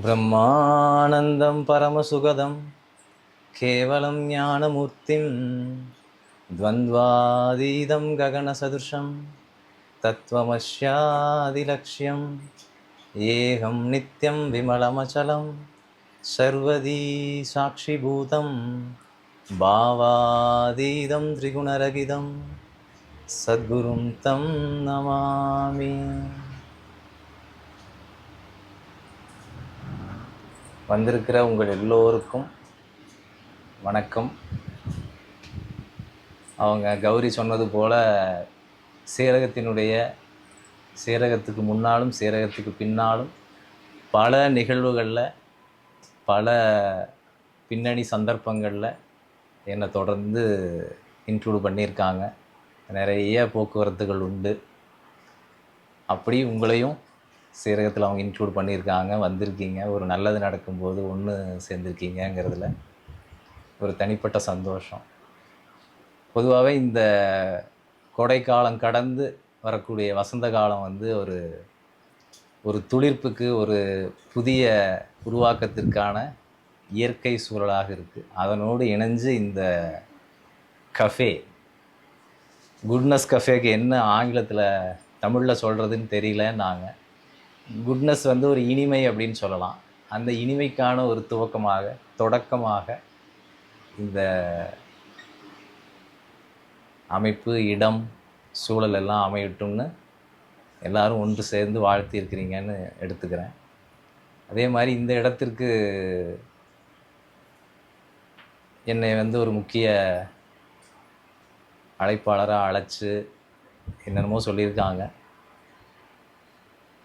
ब्रह्मानन्दं परमसुखदं केवलं ज्ञानमूर्तिं द्वन्द्वातीतं गगनसदृशं तत्त्वमस्यादिलक्ष्यम् ஏகம் நித்யம் விமலமச்சலம் சர்வதீ சாட்சிபூதம் பாவாதீதம் திரிகுணரகிதம் சத்குரும் தம் நமாமி. வந்திருக்கிற உங்கள் எல்லோருக்கும் வணக்கம். அவங்க கௌரி சொன்னது போல் சேரகத்துக்கு முன்னாலும் சேரகத்துக்கு பின்னாலும் பல நிகழ்வுகளில் பல பின்னணி சந்தர்ப்பங்களில் என்னை தொடர்ந்து இன்க்ளூட் பண்ணியிருக்காங்க. நிறைய போக்குவரத்துகள் உண்டு. அப்படி உங்களையும் சேரகத்தில் அவங்க இன்க்ளூட் பண்ணியிருக்காங்க, வந்திருக்கீங்க. ஒரு நல்லது நடக்கும்போது ஒன்று சேர்ந்துருக்கீங்கிறதுல ஒரு தனிப்பட்ட சந்தோஷம். பொதுவாகவே இந்த கோடைக்காலம் கடந்து வரக்கூடிய வசந்த காலம் ஒரு துளிர்ப்புக்கு, ஒரு புதிய உருவாக்கத்திற்கான இயற்கை சூழலாக இருக்குது. அதனோடு இணைஞ்சு இந்த கஃபே, குட்னஸ் கஃபேக்கு என்ன ஆங்கிலத்தில் தமிழில் சொல்கிறதுன்னு தெரியல. நாங்கள் குட்னஸ் ஒரு இனிமை அப்படின்னு சொல்லலாம். அந்த இனிமைக்கான ஒரு தொடக்கமாக இந்த அமைப்பு, இடம், சூழல் எல்லாம் அமையட்டும்னு எல்லாரும் ஒன்று சேர்ந்து வாழ்த்தியிருக்கிறீங்கன்னு எடுத்துக்கிறேன். அதே மாதிரி இந்த இடத்திற்கு என்னை ஒரு முக்கிய அழைப்பாளராக அழைச்சி என்னென்னமோ சொல்லியிருக்காங்க.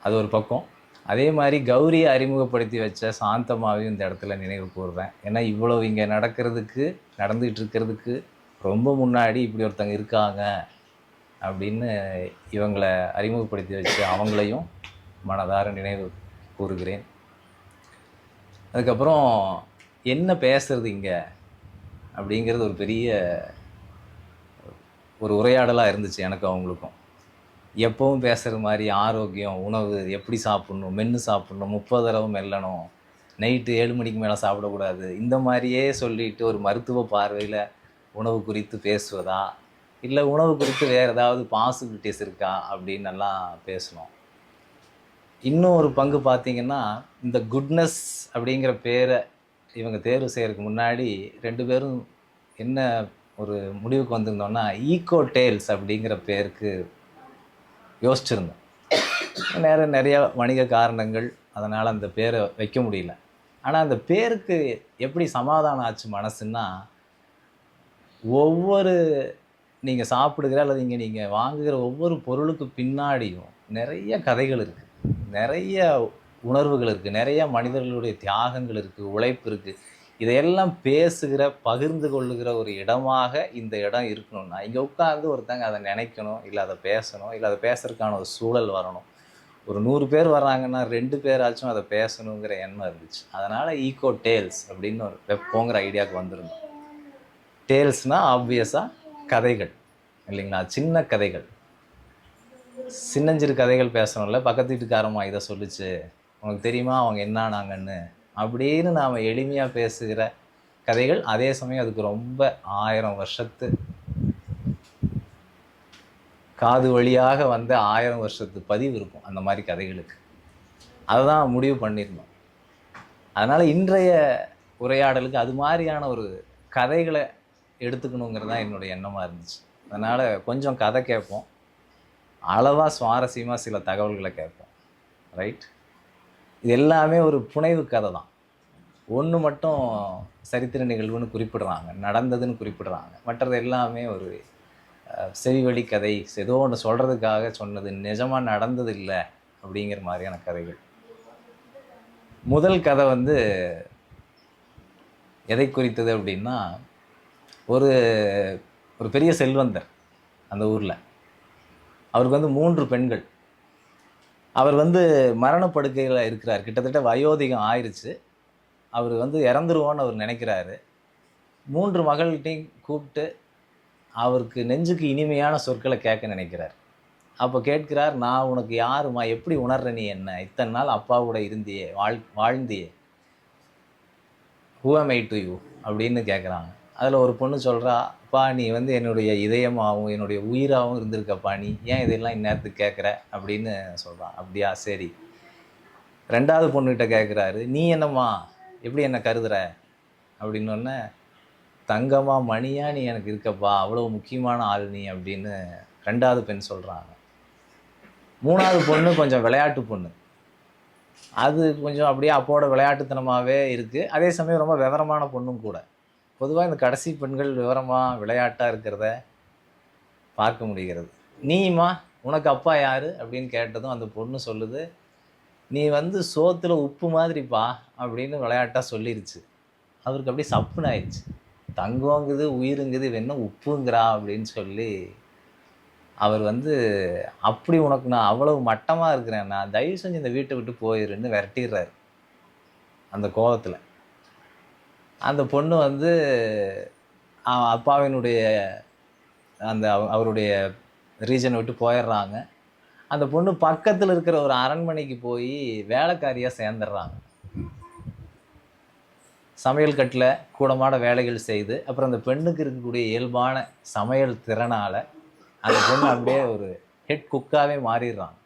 அது ஒரு பக்கம். அதே மாதிரி கௌரியை அறிமுகப்படுத்தி வச்ச சாந்தமாவையும் இந்த இடத்துல நினைவு கூறுறேன். ஏன்னா இவ்வளோ இங்கே நடந்துகிட்டு இருக்கிறதுக்கு ரொம்ப முன்னாடி இப்படி ஒருத்தங்க இருக்காங்க அப்படின்னு இவங்களை அறிமுகப்படுத்தி வச்சு அவங்களையும் மனதார நினைவு கூறுகிறேன். அதுக்கப்புறம் என்ன பேசுறது இங்கே அப்படிங்கிறது ஒரு பெரிய ஒரு உரையாடலாக இருந்துச்சு எனக்கு அவங்களுக்கும். எப்பவும் பேசுகிற மாதிரி ஆரோக்கியம், உணவு எப்படி சாப்பிட்ணும், மென்று சாப்பிட்ணும், 30 தடவை மெல்லணும், நைட்டு 7 மணிக்கு மேலே சாப்பிடக்கூடாது, இந்த மாதிரியே சொல்லிட்டு ஒரு மருத்துவ பார்வையில் உணவு குறித்து பேசுவதா, இல்லை உணவு குறித்து வேறு ஏதாவது பாசிபிலிட்டிஸ் இருக்கா அப்படின்னு எல்லாம் பேசணும். இன்னும் ஒரு பங்கு பார்த்திங்கன்னா, இந்த குட்னஸ் அப்படிங்கிற பேரை இவங்க தேர்வு செய்கிறதுக்கு முன்னாடி 2 பேரும் என்ன ஒரு முடிவுக்கு வந்திருந்தோன்னா, ஈகோ டேல்ஸ் அப்படிங்கிற பேருக்கு யோசிச்சுருந்தோம். நிறைய வணிக காரணங்கள், அதனால் அந்த பேரை வைக்க முடியல. ஆனால் அந்த பேருக்கு எப்படி சமாதானம் ஆச்சு மனசுன்னா, ஒவ்வொரு நீங்கள் சாப்பிடுகிற அல்லது நீங்கள் வாங்குகிற ஒவ்வொரு பொருளுக்கு பின்னாடியும் நிறைய கதைகள் இருக்குது, நிறைய உணர்வுகள் இருக்குது, நிறைய மனிதர்களுடைய தியாகங்கள் இருக்குது, உழைப்பு இருக்குது. இதையெல்லாம் பேசுகிற, பகிர்ந்து கொள்ளுகிற ஒரு இடமாக இந்த இடம் இருக்கணும்னா, இங்கே உட்காந்து ஒருத்தங்க அதை நினைக்கணும், இல்லை அதை பேசணும், இல்லை அதை பேசுறதுக்கான ஒரு சூழல் வரணும். ஒரு 100 பேர் வர்றாங்கன்னா 2 பேராச்சும் அதை பேசணுங்கிற எண்ணம் இருந்துச்சு. அதனால் ஈகோ டேல்ஸ் அப்படின்னு ஒரு வெப்போங்கிற ஐடியாவுக்கு வந்துருந்தோம். டேல்ஸ்னால் ஆப்வியஸாக கதைகள் இல்லைங்களா, சின்ன கதைகள், சின்னஞ்சிறு கதைகள் பேசணும்ல. பக்கத்து வீட்டுக்காரம்மா இதை சொல்லிச்சு, உனக்கு தெரியுமா அவங்க என்னானாங்கன்னு அப்படின்னு நாம் எளிமையாக பேசுகிற கதைகள். அதே சமயம் அதுக்கு ரொம்ப 1000 வருஷத்து காது வழியாக வந்த 1000 வருஷத்து பதிவு இருக்கும் அந்த மாதிரி கதைகளுக்கு. அதை தான் முடிவு பண்ணியிருந்தோம். அதனால் இன்றைய உரையாடலுக்கு அது மாதிரியான ஒரு கதைகளை எடுத்துக்கணுங்கிறது தான் என்னுடைய எண்ணமாக இருந்துச்சு. அதனால் கொஞ்சம் கதை கேட்போம், அளவாக சுவாரஸ்யமாக சில தகவல்களை கேட்போம். ரைட்? இது எல்லாமே ஒரு புனைவு கதை தான். ஒன்று மட்டும் சரித்திர நிகழ்வுன்னு குறிப்பிடுறாங்க, நடந்ததுன்னு குறிப்பிடுறாங்க. மற்றது எல்லாமே ஒரு செவிவழி கதை, ஏதோ ஒன்று சொல்கிறதுக்காக சொன்னது, நிஜமாக நடந்தது இல்லை அப்படிங்கிற மாதிரியான கதைகள். முதல் கதை எதை குறித்தது அப்படின்னா, ஒரு ஒரு பெரிய செல்வந்தர் அந்த ஊரில். அவருக்கு 3 பெண்கள். அவர் மரணப்படுக்கையில் இருக்கிறார். கிட்டத்தட்ட வயோதிகம் ஆயிடுச்சு. அவர் இறந்துருவோன்னு அவர் நினைக்கிறாரு. 3 மகள்கிட்டையும் கூப்பிட்டு அவருக்கு நெஞ்சுக்கு இனிமையான சொற்களை கேட்க நினைக்கிறார். அப்போ கேட்கிறார், நான் உனக்கு யாரும்மா, எப்படி உணர்ற நீ என்ன, இத்தனை நாள் அப்பாவோட இருந்தியே, வாழ்ந்தியே, who am I to you அப்படின்னு கேட்குறாங்க. அதில் ஒரு பொண்ணு சொல்கிறா, அப்பா நீ வந்து என்னுடைய இதயமாகவும் என்னுடைய உயிராகவும் இருந்திருக்கப்பா, நீ ஏன் இதெல்லாம் இந்நேரத்துக்கு கேட்குற அப்படின்னு சொல்கிறான். அப்படியா, சரி. ரெண்டாவது பொண்ணுகிட்ட கேட்குறாரு, நீ என்னம்மா, எப்படி என்ன கருதுற அப்படின்னோடனே, தங்கமா மணியா நீ எனக்கு இருக்கப்பா, அவ்வளோ முக்கியமான ஆள் நீ அப்படின்னு ரெண்டாவது பெண் சொல்கிறாங்க. மூணாவது பொண்ணு கொஞ்சம் விளையாட்டு பொண்ணு. அது கொஞ்சம் அப்படியே அப்போட விளையாட்டுத்தனமாகவே இருக்குது. அதே சமயம் ரொம்ப விவரமான பொண்ணும் கூட. பொதுவாக இந்த கடைசி பெண்கள் விவரமாக விளையாட்டாக இருக்கிறத பார்க்க முடிகிறது. நீமா, உனக்கு அப்பா யார் அப்படின்னு கேட்டதும் அந்த பொண்ணு சொல்லுது, நீ வந்து சோத்தில் உப்பு மாதிரிப்பா அப்படின்னு விளையாட்டாக சொல்லிருச்சு. அவருக்கு அப்படியே சப்புன்னு ஆயிடுச்சு. தங்கங்குது உயிருங்குது வேணும் உப்புங்கிறா அப்படின்னு சொல்லி அவர் வந்து, அப்படி உனக்கு நான் அவ்வளவு மட்டமாக இருக்கிறேன்னா தயவு செஞ்சு இந்த வீட்டை விட்டு போயிருன்னு விரட்டிடுறாரு அந்த கோபத்தில். அந்த பொண்ணு வந்து அப்பாவினுடைய அந்த அவருடைய ரீஜனை விட்டு போயிடுறாங்க. அந்த பொண்ணு பக்கத்தில் இருக்கிற ஒரு அரண்மனைக்கு போய் வேலைக்காரியாக சேர்ந்துடுறாங்க. சமையல் கட்டில் கூடமாட வேலைகள் செய்து, அப்புறம் அந்த பெண்ணுக்கு இருக்கக்கூடிய இயல்பான சமையல் திறனால் அந்த பொண்ணு அப்படியே ஒரு ஹெட் குக்காகவே மாறிடுறாங்க.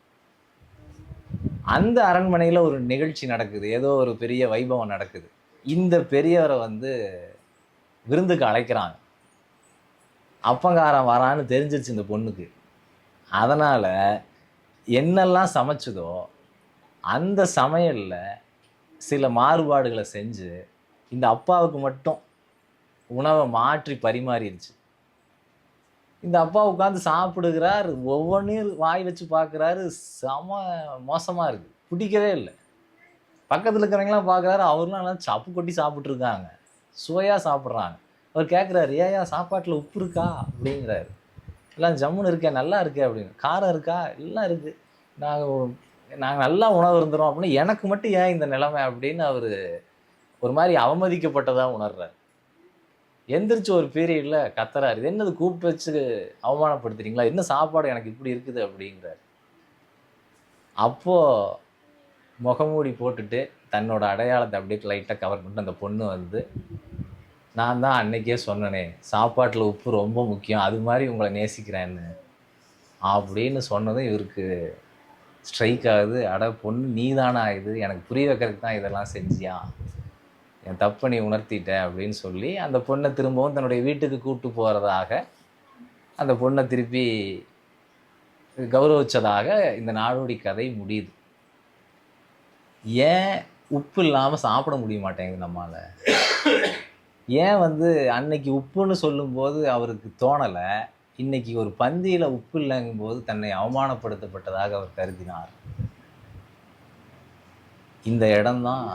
அந்த அரண்மனையில் ஒரு நிகழ்ச்சி நடக்குது, ஏதோ ஒரு பெரிய வைபவம் நடக்குது. இந்த பெரியவரை வந்து விருந்துக்கு அழைக்கிறாங்க. அப்பங்காரன் வரான்னு தெரிஞ்சிருச்சு இந்த பொண்ணுக்கு. அதனால் என்னெல்லாம் சமைச்சதோ அந்த சமையலில் சில மாறுபாடுகளை செஞ்சு இந்த அப்பாவுக்கு மட்டும் உணவை மாற்றி பரிமாறிடுச்சு. இந்த அப்பா உட்காந்து சாப்பிடுகிறார், ஒவ்வொன்றையும் வாய் வச்சு பார்க்குறாரு, செம மோசமாக இருக்குது, பிடிக்கவே இல்லை. பக்கத்தில் இருக்கிறவங்களாம் பார்க்குறாரு, அவர்லாம் எல்லாம் சப்பு கொட்டி சாப்பிட்ருக்காங்க, சுவையாக சாப்பிட்றாங்க. அவர் கேட்குறாரு, ஏயா சாப்பாட்டில் உப்பு இருக்கா அப்படிங்கிறாரு. எல்லாம் ஜம்முன்னு இருக்கே, நல்லா இருக்கே அப்படின்னு. காரம் இருக்கா, எல்லாம் இருக்குது, நாங்கள் நல்லா உணவு இருந்துடும் அப்படின்னு. எனக்கு மட்டும் ஏன் இந்த நிலைமை அப்படின்னு அவர் ஒரு மாதிரி அவமதிக்கப்பட்டதாக உணர்றார். எந்திரிச்சு ஒரு பீரியடில் கத்துறாரு, இது என்னது கூப்பிட்டு வச்சு அவமானப்படுத்துறீங்களா, என்ன சாப்பாடு எனக்கு இப்படி இருக்குது அப்படிங்கிறார். அப்போது முகமூடி போட்டுட்டு தன்னோட அடையாளத்தை அப்படியே லைட்டாக கவர் பண்ணிட்டு அந்த பொண்ணு வந்து, நான் தான் அன்னைக்கே சொன்னனே சாப்பாட்டில் உப்பு ரொம்ப முக்கியம், அது மாதிரி உங்களை நேசிக்கிறேன்னு அப்படின்னு சொன்னதும் இவருக்கு ஸ்ட்ரைக் ஆகுது. அட பொண்ணு, நீ தானா இது, எனக்கு புரிய வைக்கிறதுக்கு தான் இதெல்லாம் செஞ்சியா, என் தப்பை நீ உணர்த்திட்ட அப்படின்னு சொல்லி அந்த பொண்ணை திரும்பவும் தன்னுடைய வீட்டுக்கு கூப்பிட்டு போகிறதாக, அந்த பொண்ணை திருப்பி கௌரவிச்சதாக இந்த நாடோடி கதை முடியுது. ஏன் உப்பு இல்லாமல் சாப்பிட முடிய மாட்டேங்குது நம்மால்? ஏன் வந்து அன்னைக்கு உப்புன்னு சொல்லும்போது அவருக்கு தோணலை, இன்னைக்கு ஒரு பந்தியில் உப்பு இல்லைங்கும்போது தன்னை அவமானப்படுத்தப்பட்டதாக அவர் கருதினார்? இந்த இடம்தான்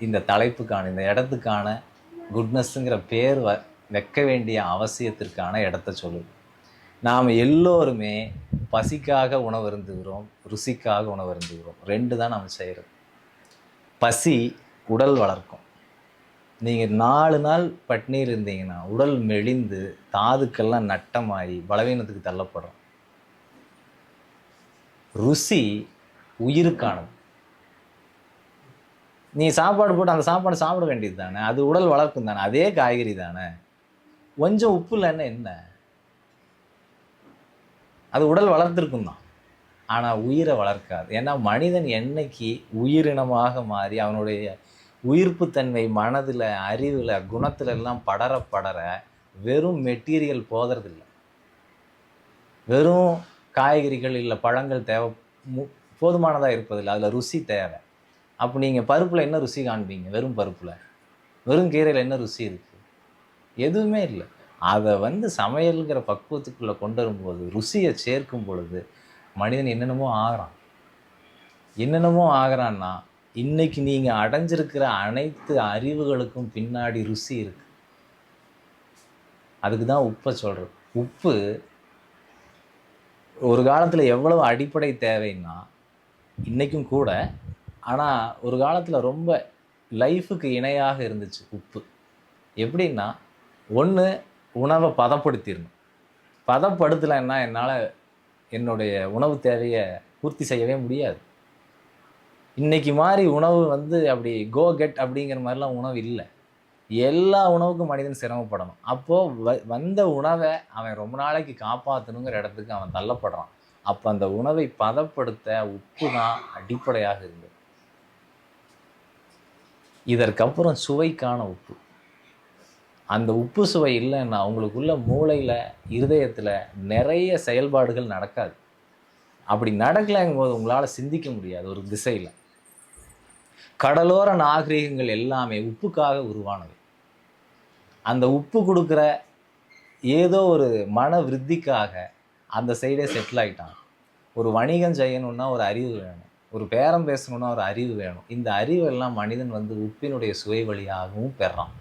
இந்த தலைப்புக்கான, இந்த இடத்துக்கான குட்னஸ்ங்கிற பேர் வைக்க வேண்டிய அவசியத்திற்கான இடத்த சொல்லுது. நாம் எல்லோருமே பசிக்காக உணவு அருந்துகிறோம், ருசிக்காக உணவு அருந்துகிறோம். ரெண்டு தான் நம்ம செய்கிறது. பசி உடல் வளர்க்கும். நீங்கள் 4 நாள் பட்னியில் இருந்தீங்கன்னா உடல் மெலிந்து தாதுக்கெல்லாம் நட்டமாகி பலவீனத்துக்கு தள்ளப்படுறோம். ருசி உயிருக்கானது. நீ சாப்பாடு போட்டு அந்த சாப்பாடு சாப்பிட வேண்டியது தானே, அது உடல் வளர்க்கும் தானே, அதே காய்கறி தானே. கொஞ்சம் உப்பு இல்லைன்னா என்ன, அது உடல் வளர்த்துருக்கும் தான், ஆனால் உயிரை வளர்க்காது. ஏன்னா மனிதன் என்னைக்கு உயிரினமாக மாறி அவனுடைய உயிர்ப்புத்தன்மை மனதில், அறிவில், குணத்துல எல்லாம் படர வெறும் மெட்டீரியல் போதுறதில்லை. வெறும் காய்கறிகள் இல்லை பழங்கள் தேவை போதுமானதாக இருப்பதில்லை, அதில் ருசி தேவை. அப்போ நீங்கள் பருப்பில் என்ன ருசி காண்பீங்க? வெறும் பருப்பில், வெறும் கீரையில் என்ன ருசி இருக்குது? எதுவுமே இல்லை. அதை வந்து சமையலுங்கிற பக்குவத்துக்குள்ளே கொண்டு வரும்போது, ருசியை சேர்க்கும் பொழுது மனிதன் என்னென்னமோ ஆகிறான். என்னென்னமோ ஆகிறான்னா, இன்னைக்கு நீங்கள் அடைஞ்சிருக்கிற அனைத்து அறிவுகளுக்கும் பின்னாடி ருசி இருக்குது. அதுக்கு தான் உப்பை சொல்கிறது. உப்பு ஒரு காலத்தில் எவ்வளவு அடிப்படை தேவைன்னா இன்றைக்கும் கூட, ஆனால் ஒரு காலத்தில் ரொம்ப லைஃபுக்கு இணையாக இருந்துச்சு உப்பு. எப்படின்னா, ஒன்று உணவை பதப்படுத்திடணும். பதப்படுத்தலைன்னா என்னால் என்னுடைய உணவு தேவையை பூர்த்தி செய்யவே முடியாது. இன்னைக்கு மாதிரி உணவு வந்து அப்படி கோ கெட் அப்படிங்கிற மாதிரிலாம் உணவு இல்லை. எல்லா உணவுக்கும் மனிதன் சிரமப்படணும். அப்போ வந்த உணவை அவன் ரொம்ப நாளைக்கு காப்பாற்றணுங்கிற இடத்துக்கு அவன் தள்ளப்படுறான். அப்போ அந்த உணவை பதப்படுத்த உப்பு தான் அடிப்படையாக இருந்தது. இதற்கப்புறம் சுவைக்கான உப்பு. அந்த உப்பு சுவை இல்லைன்னா அவங்களுக்குள்ள மூளையில், இருதயத்தில் நிறைய செயல்பாடுகள் நடக்காது. அப்படி நடக்கலைங்கும் போது உங்களால் சிந்திக்க முடியாது ஒரு திசையில். கடலோர நாகரிகங்கள் எல்லாமே உப்புக்காக உருவானது. அந்த உப்பு கொடுக்குற ஏதோ ஒரு மன விருத்திக்காக அந்த சைடே செட்டில் ஆகிட்டாங்க. ஒரு வணிகம் செய்யணும்னா ஒரு அறிவு வேணும், ஒரு பேரம் பேசணும்னா ஒரு அறிவு வேணும். இந்த அறிவெல்லாம் மனிதன் வந்து உப்பினுடைய சுவை வழியாகவும் பெறான்.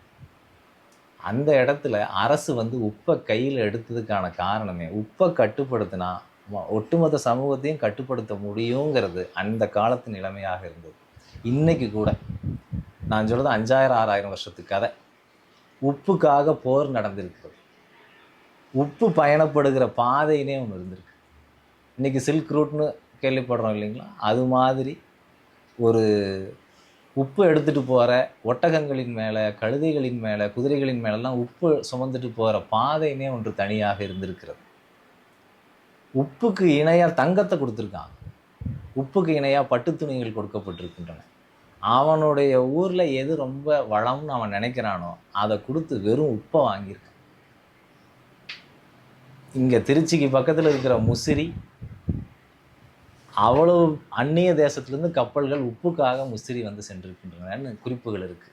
அந்த இடத்துல அரசு வந்து உப்பை கையில் எடுத்ததுக்கான காரணமே, உப்பை கட்டுப்படுத்தினா ஒட்டுமொத்த சமூகத்தையும் கட்டுப்படுத்த முடியுங்கிறது அந்த காலத்து நிலைமையாக இருந்தது. இன்னைக்கு கூட நான் சொல்றது 5000 6000 வருஷத்து கதை. உப்புக்காக போர் நடந்திருக்கிறது. உப்பு பயணப்படுகிற பாதையினே ஒன்று இருந்திருக்கு. இன்னைக்கு சில்க் ரூட்னு கேள்விப்படுறோம் இல்லைங்களா? அது மாதிரி ஒரு உப்பு எடுத்துகிட்டு போகிற ஒட்டகங்களின் மேலே, கழுதைகளின் மேலே, குதிரைகளின் மேலெல்லாம் உப்பு சுமந்துட்டு போகிற பாதையினே ஒன்று தனியாக இருந்திருக்கிறது. உப்புக்கு இணையாக தங்கத்தை கொடுத்துருக்காங்க. உப்புக்கு இணையாக பட்டு துணிகள் கொடுக்கப்பட்டிருக்கின்றன. அவனுடைய ஊரில் எது ரொம்ப வளம்னு அவன் நினைக்கிறானோ அதை கொடுத்து வெறும் உப்பை வாங்கியிருக்கான். இங்கே திருச்சிக்கு பக்கத்தில் இருக்கிற முசிறி, அவ்வளவு அந்நிய தேசத்திலிருந்து கப்பல்கள் உப்புக்காக முசிறி வந்து சென்றிருக்கின்றன குறிப்புகள் இருக்கு.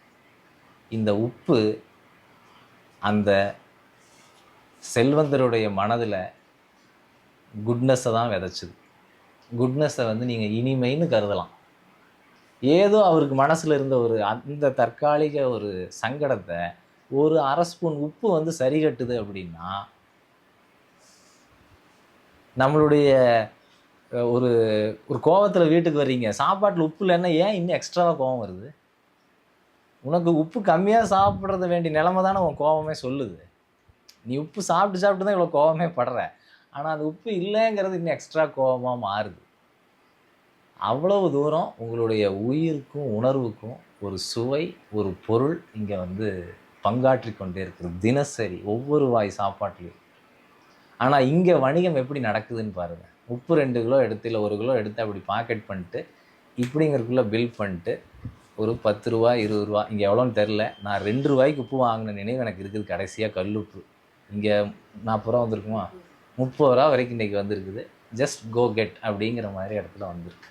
இந்த உப்பு அந்த செல்வந்தருடைய மனதில் குட்னஸை தான் விதைச்சுது. குட்னஸை வந்து நீங்கள் இனிமைன்னு கருதலாம். ஏதோ அவருக்கு மனசில் இருந்த ஒரு அந்த தற்காலிக ஒரு சங்கடத்தை ஒரு அரை ஸ்பூன் உப்பு வந்து சரி கட்டுது அப்படின்னா, நம்மளுடைய ஒரு ஒரு கோவத்தில் வீட்டுக்கு வர்றீங்க, சாப்பாட்டில் உப்பு இல்லைன்னா ஏன் இன்னும் எக்ஸ்ட்ராவாக கோவம் வருது? உனக்கு உப்பு கம்மியாக சாப்பிட்றது வேண்டிய நிலைமை தானே உன் கோவமே சொல்லுது. நீ உப்பு சாப்பிட்டு சாப்பிட்டு தான் இவ்வளோ கோவமே படுற. ஆனால் அது உப்பு இல்லைங்கிறது இன்னும் எக்ஸ்ட்ரா கோவமாக மாறுது. அவ்வளவு தூரம் உங்களுடைய உயிருக்கும் உணர்வுக்கும் ஒரு சுவை, ஒரு பொருள் இங்கே வந்து பங்காற்றி கொண்டே இருக்குது தினசரி ஒவ்வொரு வாய் சாப்பாட்லேயும். ஆனால் இங்கே வணிகம் எப்படி நடக்குதுன்னு பாருங்கள். உப்பு 2 கிலோ எடுத்து இல்லை 1 கிலோ எடுத்து அப்படி பாக்கெட் பண்ணிட்டு இப்படிங்கிறதுக்குள்ளே பில் பண்ணிட்டு ஒரு 10 ரூபா 20 ரூபா, இங்கே எவ்வளோன்னு தெரில, நான் 2 ரூபாய்க்கு உப்பு வாங்கின நினைவு எனக்கு இருக்குது. கடைசியாக கல் உப்பு இங்கே 40 ரூபா வந்திருக்குமா, 30 ரூபா வரைக்கும் இன்றைக்கி வந்திருக்குது. ஜஸ்ட் கோ கெட் அப்படிங்கிற மாதிரி இடத்துல வந்திருக்கு.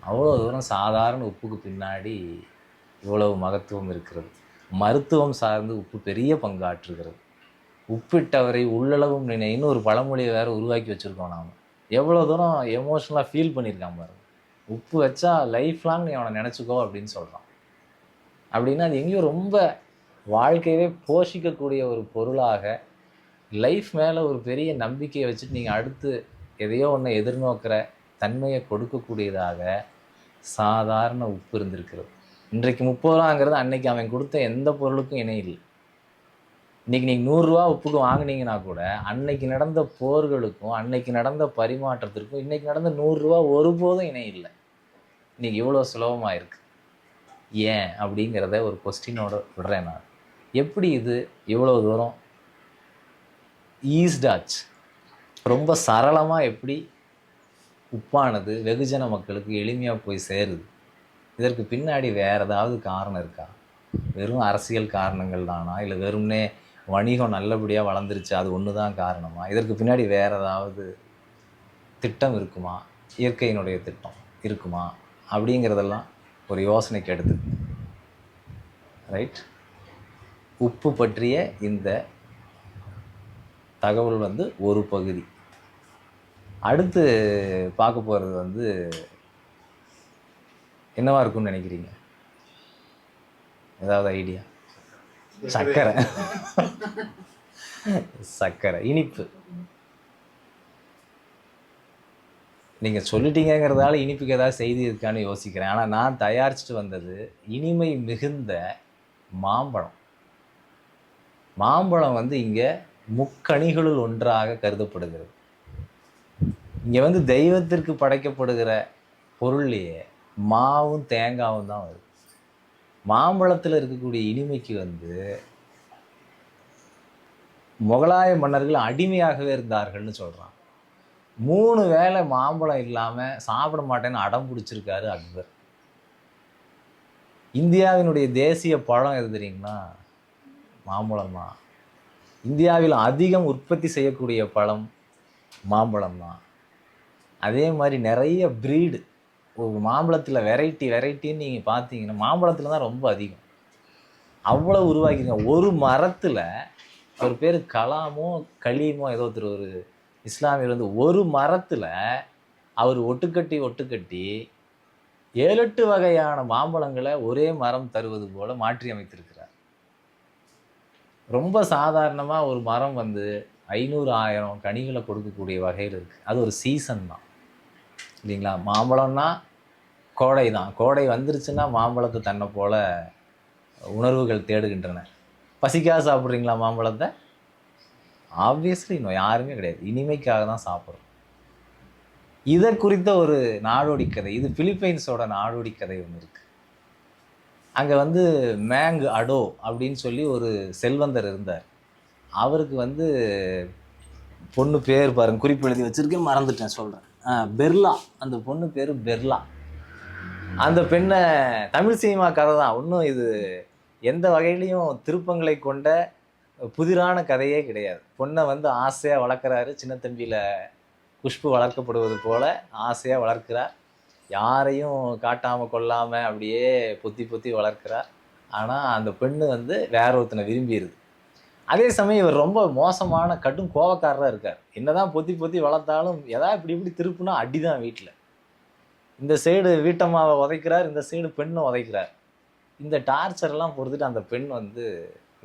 அவ்வளோ தூரம் சாதாரண உப்புக்கு பின்னாடி இவ்வளவு மகத்துவம் இருக்கிறது. மருத்துவம் சார்ந்து உப்பு பெரிய பங்காற்றுகிறது. உப்பிட்டவரை உள்ளளவும் நினைன்னு ஒரு பழமொழியை வேறு உருவாக்கி வச்சுருக்கோம் நாம். எவ்வளோ தூரம் எமோஷ்னலாக ஃபீல் பண்ணியிருக்கான் பாருங்க. உப்பு வச்சா லைஃப் லாங் நீ அவனை நினச்சிக்கோ அப்படின்னு சொல்கிறான். அப்படின்னா அது எங்கேயும் ரொம்ப வாழ்க்கையவே போஷிக்கக்கூடிய ஒரு பொருளாக, லைஃப் மேலே ஒரு பெரிய நம்பிக்கையை வச்சுட்டு நீங்கள் அடுத்து எதையோ ஒன்று எதிர்நோக்கிற தன்மையை கொடுக்கக்கூடியதாக சாதாரண உப்பு இருந்திருக்கிறது. இன்றைக்கு 30 ரூபாங்கிறது அன்னைக்கு அவன் கொடுத்த எந்த பொருளுக்கும் இணை இல்லை. இன்றைக்கி நீங்கள் 100 ரூபா உப்புக்கு வாங்கினீங்கன்னா கூட அன்னைக்கு நடந்த போர்களுக்கும் அன்னைக்கு நடந்த பரிமாற்றத்திற்கும் இன்றைக்கி நடந்த 100 ரூபா ஒருபோதும் இணை இல்லை. இன்றைக்கி இவ்வளோ சுலபமாக இருக்குது. ஏன் அப்படிங்கிறத ஒரு கொஸ்டினோட விடுறேன் நான். எப்படி இது இவ்வளோ தூரம் ஈஸ்டாச்சு, ரொம்ப சரளமாக எப்படி உப்பானது வெகுஜன மக்களுக்கு எளிமையாக போய் சேருது? இதற்கு பின்னாடி வேறு ஏதாவது காரணம் இருக்கா? வெறும் அரசியல் காரணங்கள் தானா, இல்லை வெறும்னே வணிகம் நல்லபடியாக வளர்ந்துருச்சு அது ஒன்று தான் காரணமா? இதற்கு பின்னாடி வேறு ஏதாவது திட்டம் இருக்குமா, இயற்கையினுடைய திட்டம் இருக்குமா அப்படிங்கிறதெல்லாம் ஒரு யோசனைக்கு எடுத்து ரைட். உப்பு பற்றிய இந்த தகவல் வந்து ஒரு பகுதி. அடுத்து பார்க்க போகிறது வந்து என்னவா இருக்கும்னு நினைக்கிறீங்க? ஏதாவது ஐடியா? சர்க்கரை. சர்க்கரை, இனிப்பு. நீங்கள் சொல்லிட்டீங்கிறதால இனிப்புக்கு ஏதாவது செய்தி இருக்கான்னு யோசிக்கிறேன். ஆனால் நான் தயாரிச்சுட்டு வந்தது இனிமை மிகுந்த மாம்பழம். மாம்பழம் வந்து இங்கே முக்கணிகளுள் ஒன்றாக கருதப்படுகிறது. இங்கே வந்து தெய்வத்திற்கு படைக்கப்படுகிற பொருள்லையே மாவும் தேங்காவும் தான் வருது. மாம்பழத்தில் இருக்கக்கூடிய இனிமைக்கு வந்து முகலாய மன்னர்கள் அடிமையாகவே இருந்தார்கள்னு சொல்கிறான். 3 வேளை மாம்பழம் இல்லாமல் சாப்பிட மாட்டேன்னு அடம் பிடிச்சிருக்காரு அக்பர். இந்தியாவினுடைய தேசிய பழம் எது தெரியுங்களா? மாம்பழம் தான். இந்தியாவில் அதிகம் உற்பத்தி செய்யக்கூடிய பழம் மாம்பழம் தான். அதே மாதிரி நிறைய ப்ரீடு மாம்பழத்தில் வெரைட்டின்னு நீங்கள் பார்த்தீங்கன்னா மாம்பழத்தில் தான் ரொம்ப அதிகம். அவ்வளோ உருவாக்கிருங்க. ஒரு மரத்தில் ஒரு பேர் கலாமோ கலீமோ ஏதோ ஒரு இஸ்லாமியர் வந்து ஒரு மரத்தில் அவர் ஒட்டுக்கட்டி 7-8 வகையான மாம்பழங்களை ஒரே மரம் தருவது போல மாற்றி அமைத்திருக்கிறார். ரொம்ப சாதாரணமாக ஒரு மரம் வந்து 500-1000 கனிகளை கொடுக்கக்கூடிய வகையில் இருக்குது. அது ஒரு சீசன் தான் இல்லைங்களா? மாம்பழம்னா கோடை தான். கோடை வந்துருச்சுன்னா மாம்பழத்தை தன்னை போல உணர்வுகள் தேடுகின்றன. பசிக்காக சாப்பிட்றீங்களா மாம்பழத்தை? ஆப்வியஸ்லி இன்னும் யாருமே கிடையாது. இனிமைக்காக தான் சாப்பிட்றோம். இதை குறித்த ஒரு நாடோடி கதை, இது பிலிப்பைன்ஸோட நாடோடி கதை ஒன்று இருக்குது. அங்கே வந்து மேங் அடோ அப்படின்னு சொல்லி ஒரு செல்வந்தர் இருந்தார். அவருக்கு வந்து பொண்ணு பேர் பாருங்க, குறிப்பு எழுதி வச்சுருக்கேன், மறந்துட்டேன் சொல்கிறேன். பெர்லா. அந்த பொண்ணு பேர் பெர்லா. அந்த பெண்ணை தமிழ் சினிமா கதை தான். ஒன்றும் இது எந்த வகையிலையும் திருப்பங்களை கொண்ட புதிரான கதையே கிடையாது. பொண்ணை வந்து ஆசையாக வளர்க்குறாரு. சின்ன தம்பியில் குஷ்பு வளர்க்கப்படுவது போல் ஆசையாக வளர்க்கிறார். யாரையும் காட்டாமல் கொள்ளாமல் அப்படியே பொத்தி வளர்க்கிறார். ஆனால் அந்த பெண்ணு வந்து வேற ஒருத்தனை விரும்பிடுது. அதே சமயம் இவர் ரொம்ப மோசமான கடும் கோவக்காரராக இருக்கார். என்னதான் பொத்தி வளர்த்தாலும் எதாவது இப்படி திருப்புனா அடிதான் வீட்டில். இந்த சைடு வீட்டம்மாவை உதைக்கிறார், இந்த சைடு பெண்ணை உதைக்கிறார். இந்த டார்ச்சர்லாம் பொறுத்துட்டு அந்த பெண் வந்து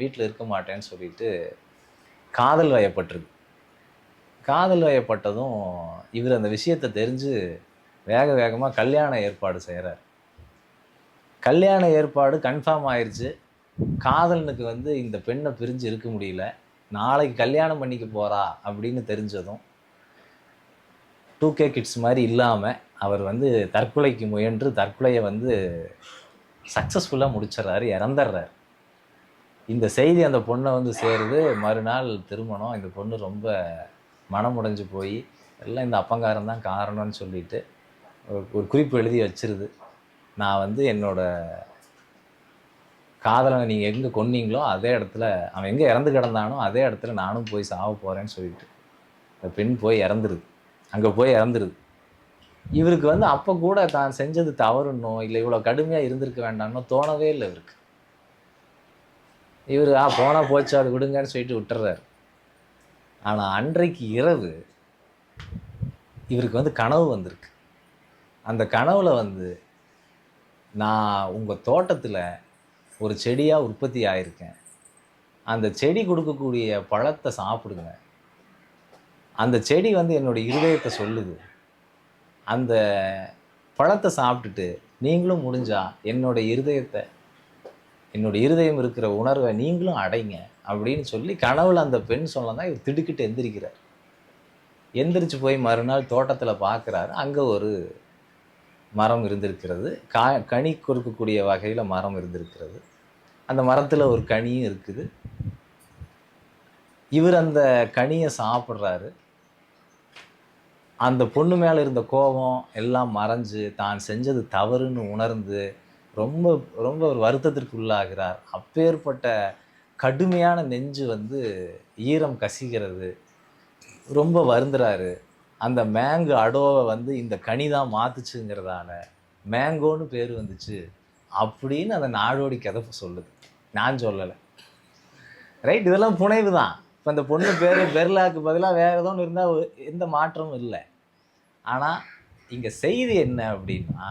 வீட்டில் இருக்க மாட்டேன்னு சொல்லிட்டு காதல் வயப்பட்டிருக்கு. காதல் வயப்பட்டதும் இவர் அந்த விஷயத்தை தெரிஞ்சு வேகமாக கல்யாண ஏற்பாடு செய்கிறார். கல்யாண ஏற்பாடு கன்ஃபார்ம் ஆயிடுச்சு. காதலனுக்கு வந்து இந்த பெண்ணை பிரிஞ்சு இருக்க முடியல. நாளைக்கு கல்யாணம் பண்ணிக்க போகிறா அப்படின்னு தெரிஞ்சதும் 2K கிட்ஸ் மாதிரி இல்லாமல் அவர் வந்து தற்கொலைக்கு முயன்று தற்கொலையை வந்து சக்ஸஸ்ஃபுல்லாக முடிச்சிடறாரு, இறந்துடுறாரு. இந்த செய்தி அந்த பொண்ணை வந்து சேருது. மறுநாள் திருமணம். இந்த பொண்ணு ரொம்ப மனமுடைஞ்சு போய் எல்லாம் இந்த அப்பங்காரன் தான் காரணம்னு சொல்லிட்டு ஒரு குறிப்பு எழுதி வச்சிருது. நான் வந்து என்னோட காதலனை நீங்கள் எங்கே கொன்னீங்களோ அதே இடத்துல, அவன் எங்கே இறந்து கிடந்தானோ அதே இடத்துல நானும் போய் சாவ போகிறேன்னு சொல்லிட்டு அந்த பெண் போய் இறந்துருது. அங்கே போய் இறந்துருது. இவருக்கு வந்து அப்போ கூட தான் செஞ்சது தவறுன்னோ இல்லை இவ்வளோ கடுமையாக இருந்திருக்க வேண்டாம்னோ தோணவே இல்லை இவருக்கு. இவர் போனால் போச்சு அது விடுங்கன்னு சொல்லிட்டு விட்டுறாரு. ஆனால் அன்றைக்கு இரவு இவருக்கு வந்து கனவு வந்திருக்கு. அந்த கனவுல வந்து நான் உங்கள் தோட்டத்தில் ஒரு செடியாக உற்பத்தி ஆகியிருக்கேன். அந்த செடி கொடுக்கக்கூடிய பழத்தை சாப்பிடுங்க. அந்த செடி வந்து என்னோடய இருதயத்தை சொல்லுது. அந்த பழத்தை சாப்பிட்டுட்டு நீங்களும் முடிஞ்சால் என்னோடய இருதயம் இருக்கிற உணர்வை நீங்களும் அடைங்க அப்படின்னு சொல்லி கனவுல அந்த பெண் சொன்னதான் இவர் திடுக்கிட்டு எந்திரிக்கிறார். எந்திரிச்சு போய் மறுநாள் தோட்டத்தில் பார்க்குறாரு. அங்கே ஒரு மரம் இருந்திருக்கிறது. கனி கொடுக்கக்கூடிய வகையில் மரம் இருந்திருக்கிறது. அந்த மரத்தில் ஒரு கனியும் இருக்குது. இவர் அந்த கனியை சாப்பிட்றாரு. அந்த பொண்ணு மேலே இருந்த கோபம் எல்லாம் மறைஞ்சு தான் செஞ்சது தவறுன்னு உணர்ந்து ரொம்ப ரொம்ப ஒரு வருத்தத்திற்கு உள்ளாகிறார். அப்பேற்பட்ட கடுமையான நெஞ்சு வந்து ஈரம் கசிகிறது. ரொம்ப வருந்துறாரு. அந்த மேங்கு அடோவை வந்து இந்த கனி தான் மாத்துச்சுங்கிறதால மேங்கோன்னு பேர் வந்துச்சு அப்படின்னு அந்த நாடோடி கதை சொல்லுது. நான் சொல்லலை. ரைட், இதெல்லாம் புனைவு தான். இப்போ அந்த பொண்ணு பேர் பெர்லாக்கு பதிலாக வேறு ஏதோ ஒன்று இருந்தால் எந்த மாற்றமும் இல்லை. ஆனால் இங்கே செய்தி என்ன அப்படின்னா,